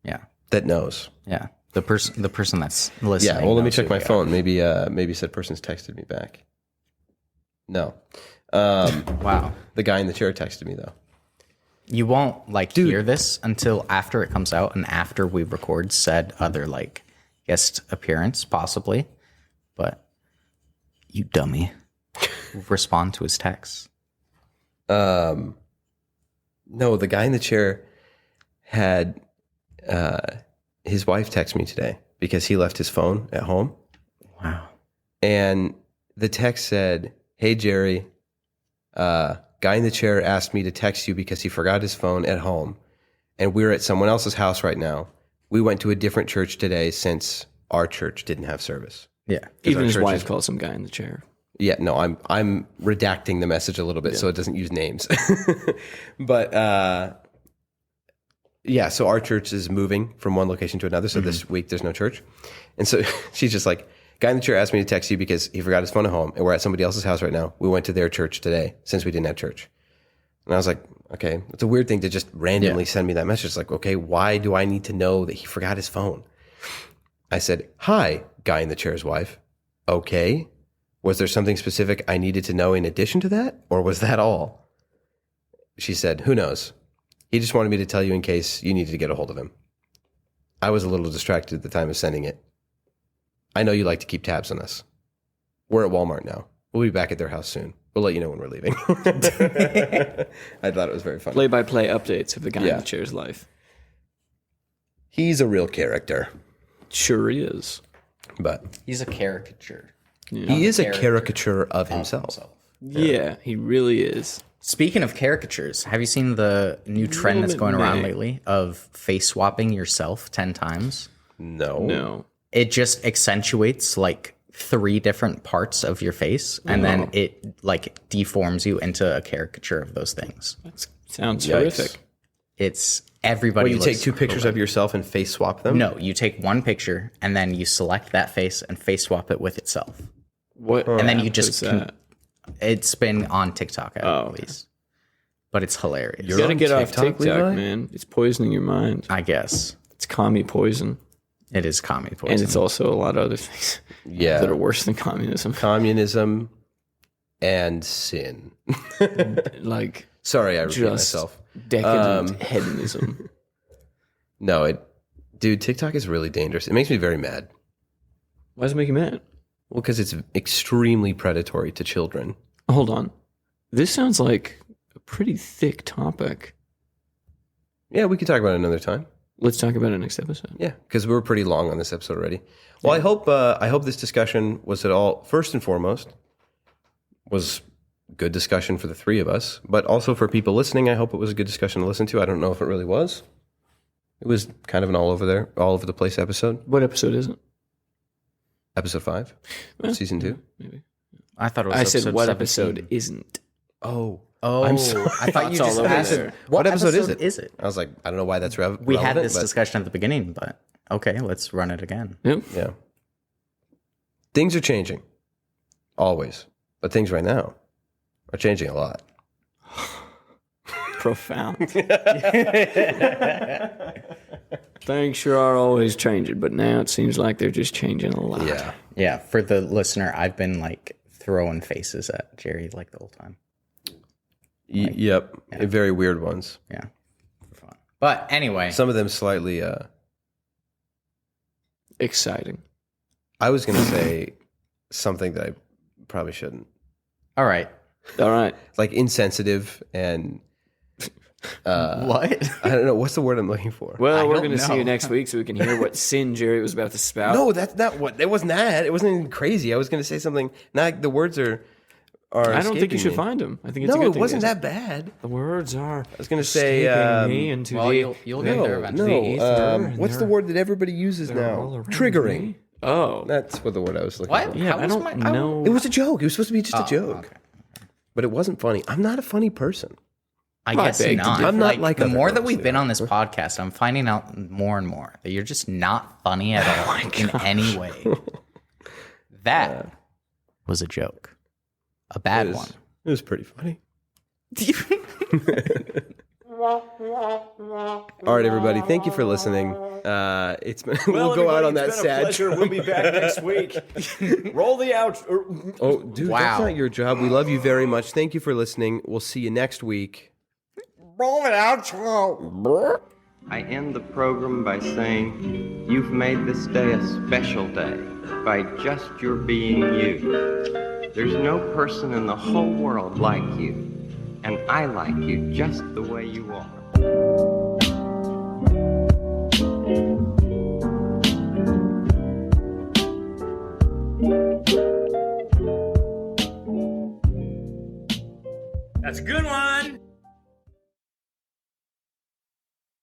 Yeah. That knows. Yeah. The person that's listening. Yeah, well, let me knows check who my we are. phone. Maybe said person's texted me back. No. Wow. The guy in the chair texted me, though. You won't hear this until after it comes out and after we record said other guest appearance, possibly. But you dummy. Respond to his text. No, the guy in the chair had his wife text me today because he left his phone at home. Wow. And the text said, hey, Jerry, guy in the chair asked me to text you because he forgot his phone at home. And we're at someone else's house right now. We went to a different church today since our church didn't have service. Yeah. Even our his church wife is- calls some guy in the chair. Yeah, no, I'm redacting the message a little bit so it doesn't use names. But yeah, so our church is moving from one location to another. So this week there's no church. And so she's just like, guy in the chair asked me to text you because he forgot his phone at home and we're at somebody else's house right now. We went to their church today since we didn't have church. And I was like, okay, it's a weird thing to just randomly send me that message. It's like, okay, why do I need to know that he forgot his phone? I said, hi, guy in the chair's wife. Okay. Was there something specific I needed to know in addition to that? Or was that all? She said, who knows? He just wanted me to tell you in case you needed to get a hold of him. I was a little distracted at the time of sending it. I know you like to keep tabs on us. We're at Walmart now. We'll be back at their house soon. We'll let you know when we're leaving. I thought it was very funny. Play-by-play updates of the guy in Yeah. the chair's life. He's a real character, Sure is. but He's a caricature. he is a caricature of himself. Yeah, he really is. Speaking of caricatures, have you seen the new trend that's going around May. lately of face swapping yourself 10 times? No. No. It just accentuates like 3 different parts of your face, and then it like deforms you into a caricature of those things. That sounds Yikes. horrific. It's everybody. Well, you take looks 2 pictures of yourself and face swap them? No, you take one picture and then you select that face and face swap it with itself. What? And then you app just is that? It's been on TikTok at least. But it's hilarious. You gotta on get off TikTok, TikTok, Levi? man. It's poisoning your mind. I guess. It's commie poison. It is commie poison. And it's also a lot of other things Yeah. that are worse than communism. Communism and sin. Like Sorry, I repeat just myself. decadent hedonism. No, dude, TikTok is really dangerous. It makes me very mad. Why does it make you mad? Well, because it's extremely predatory to children. Hold on. This sounds like a pretty thick topic. Yeah, we could talk about it another time. Let's talk about it next episode. Yeah, because we're pretty long on this episode already. Well, I hope this discussion was at all, first and foremost, was good discussion for the 3 of us, but also for people listening. I hope it was a good discussion to listen to. I don't know if it really was. It was kind of an all over the place episode. What episode is it? Episode 5, season 2. Maybe. I thought it was I said what 17. episode isn't. Oh, Oh, I'm sorry. I thought you It's just all over asked there. what episode episode is it? I was like, I don't know why that's relevant. We had this but discussion at the beginning, but okay, let's run it again. Yep. yeah, things are changing, always, but things right now are changing a lot. Profound. Things sure are always changing, but now it seems like they're just changing a lot. Yeah, Yeah, for the listener, I've been like throwing faces at Jerry like the whole time. Yep, very weird ones. Yeah, for fun. But anyway, Some of them slightly. Exciting. I was going to say something that I probably shouldn't. all right. All right. Like insensitive and What? I don't know what's the word I'm looking for. Well, we're don't going to see know. you next week so we can hear what sin Jerry was about to spout. No, that's not what. It wasn't that. It wasn't even crazy. I was going to say something. Not the words are. I don't think you escaping should me. find them. I think it's a No, good it thing. wasn't that bad. The words are. I was going to say. escaping me into Well, the. you'll get there eventually. ether, and What's the they're- word that everybody uses they're all now? around Triggering. me. Oh. That's what the word I was looking What? for. Yeah, How I was don't my- know. It was a joke. It was supposed to be just a joke. Okay. But it wasn't funny. I'm not a funny person. I Well, I guess beg to not. differ. I'm not like the other more that girls, we've been Levi. on this podcast, I'm finding out more and more that you're just not funny at all in any way. That was a joke, a bad one. It was pretty funny. All right, everybody. Thank you for listening. It's been, we'll go out on that sad. We'll be back next week. Roll the out. Oh, dude, Wow. that's not your job. We love you very much. Thank you for listening. We'll see you next week. I end the program by saying, you've made this day a special day by just your being you. There's no person in the whole world like you, and I like you just the way you are. That's a good one.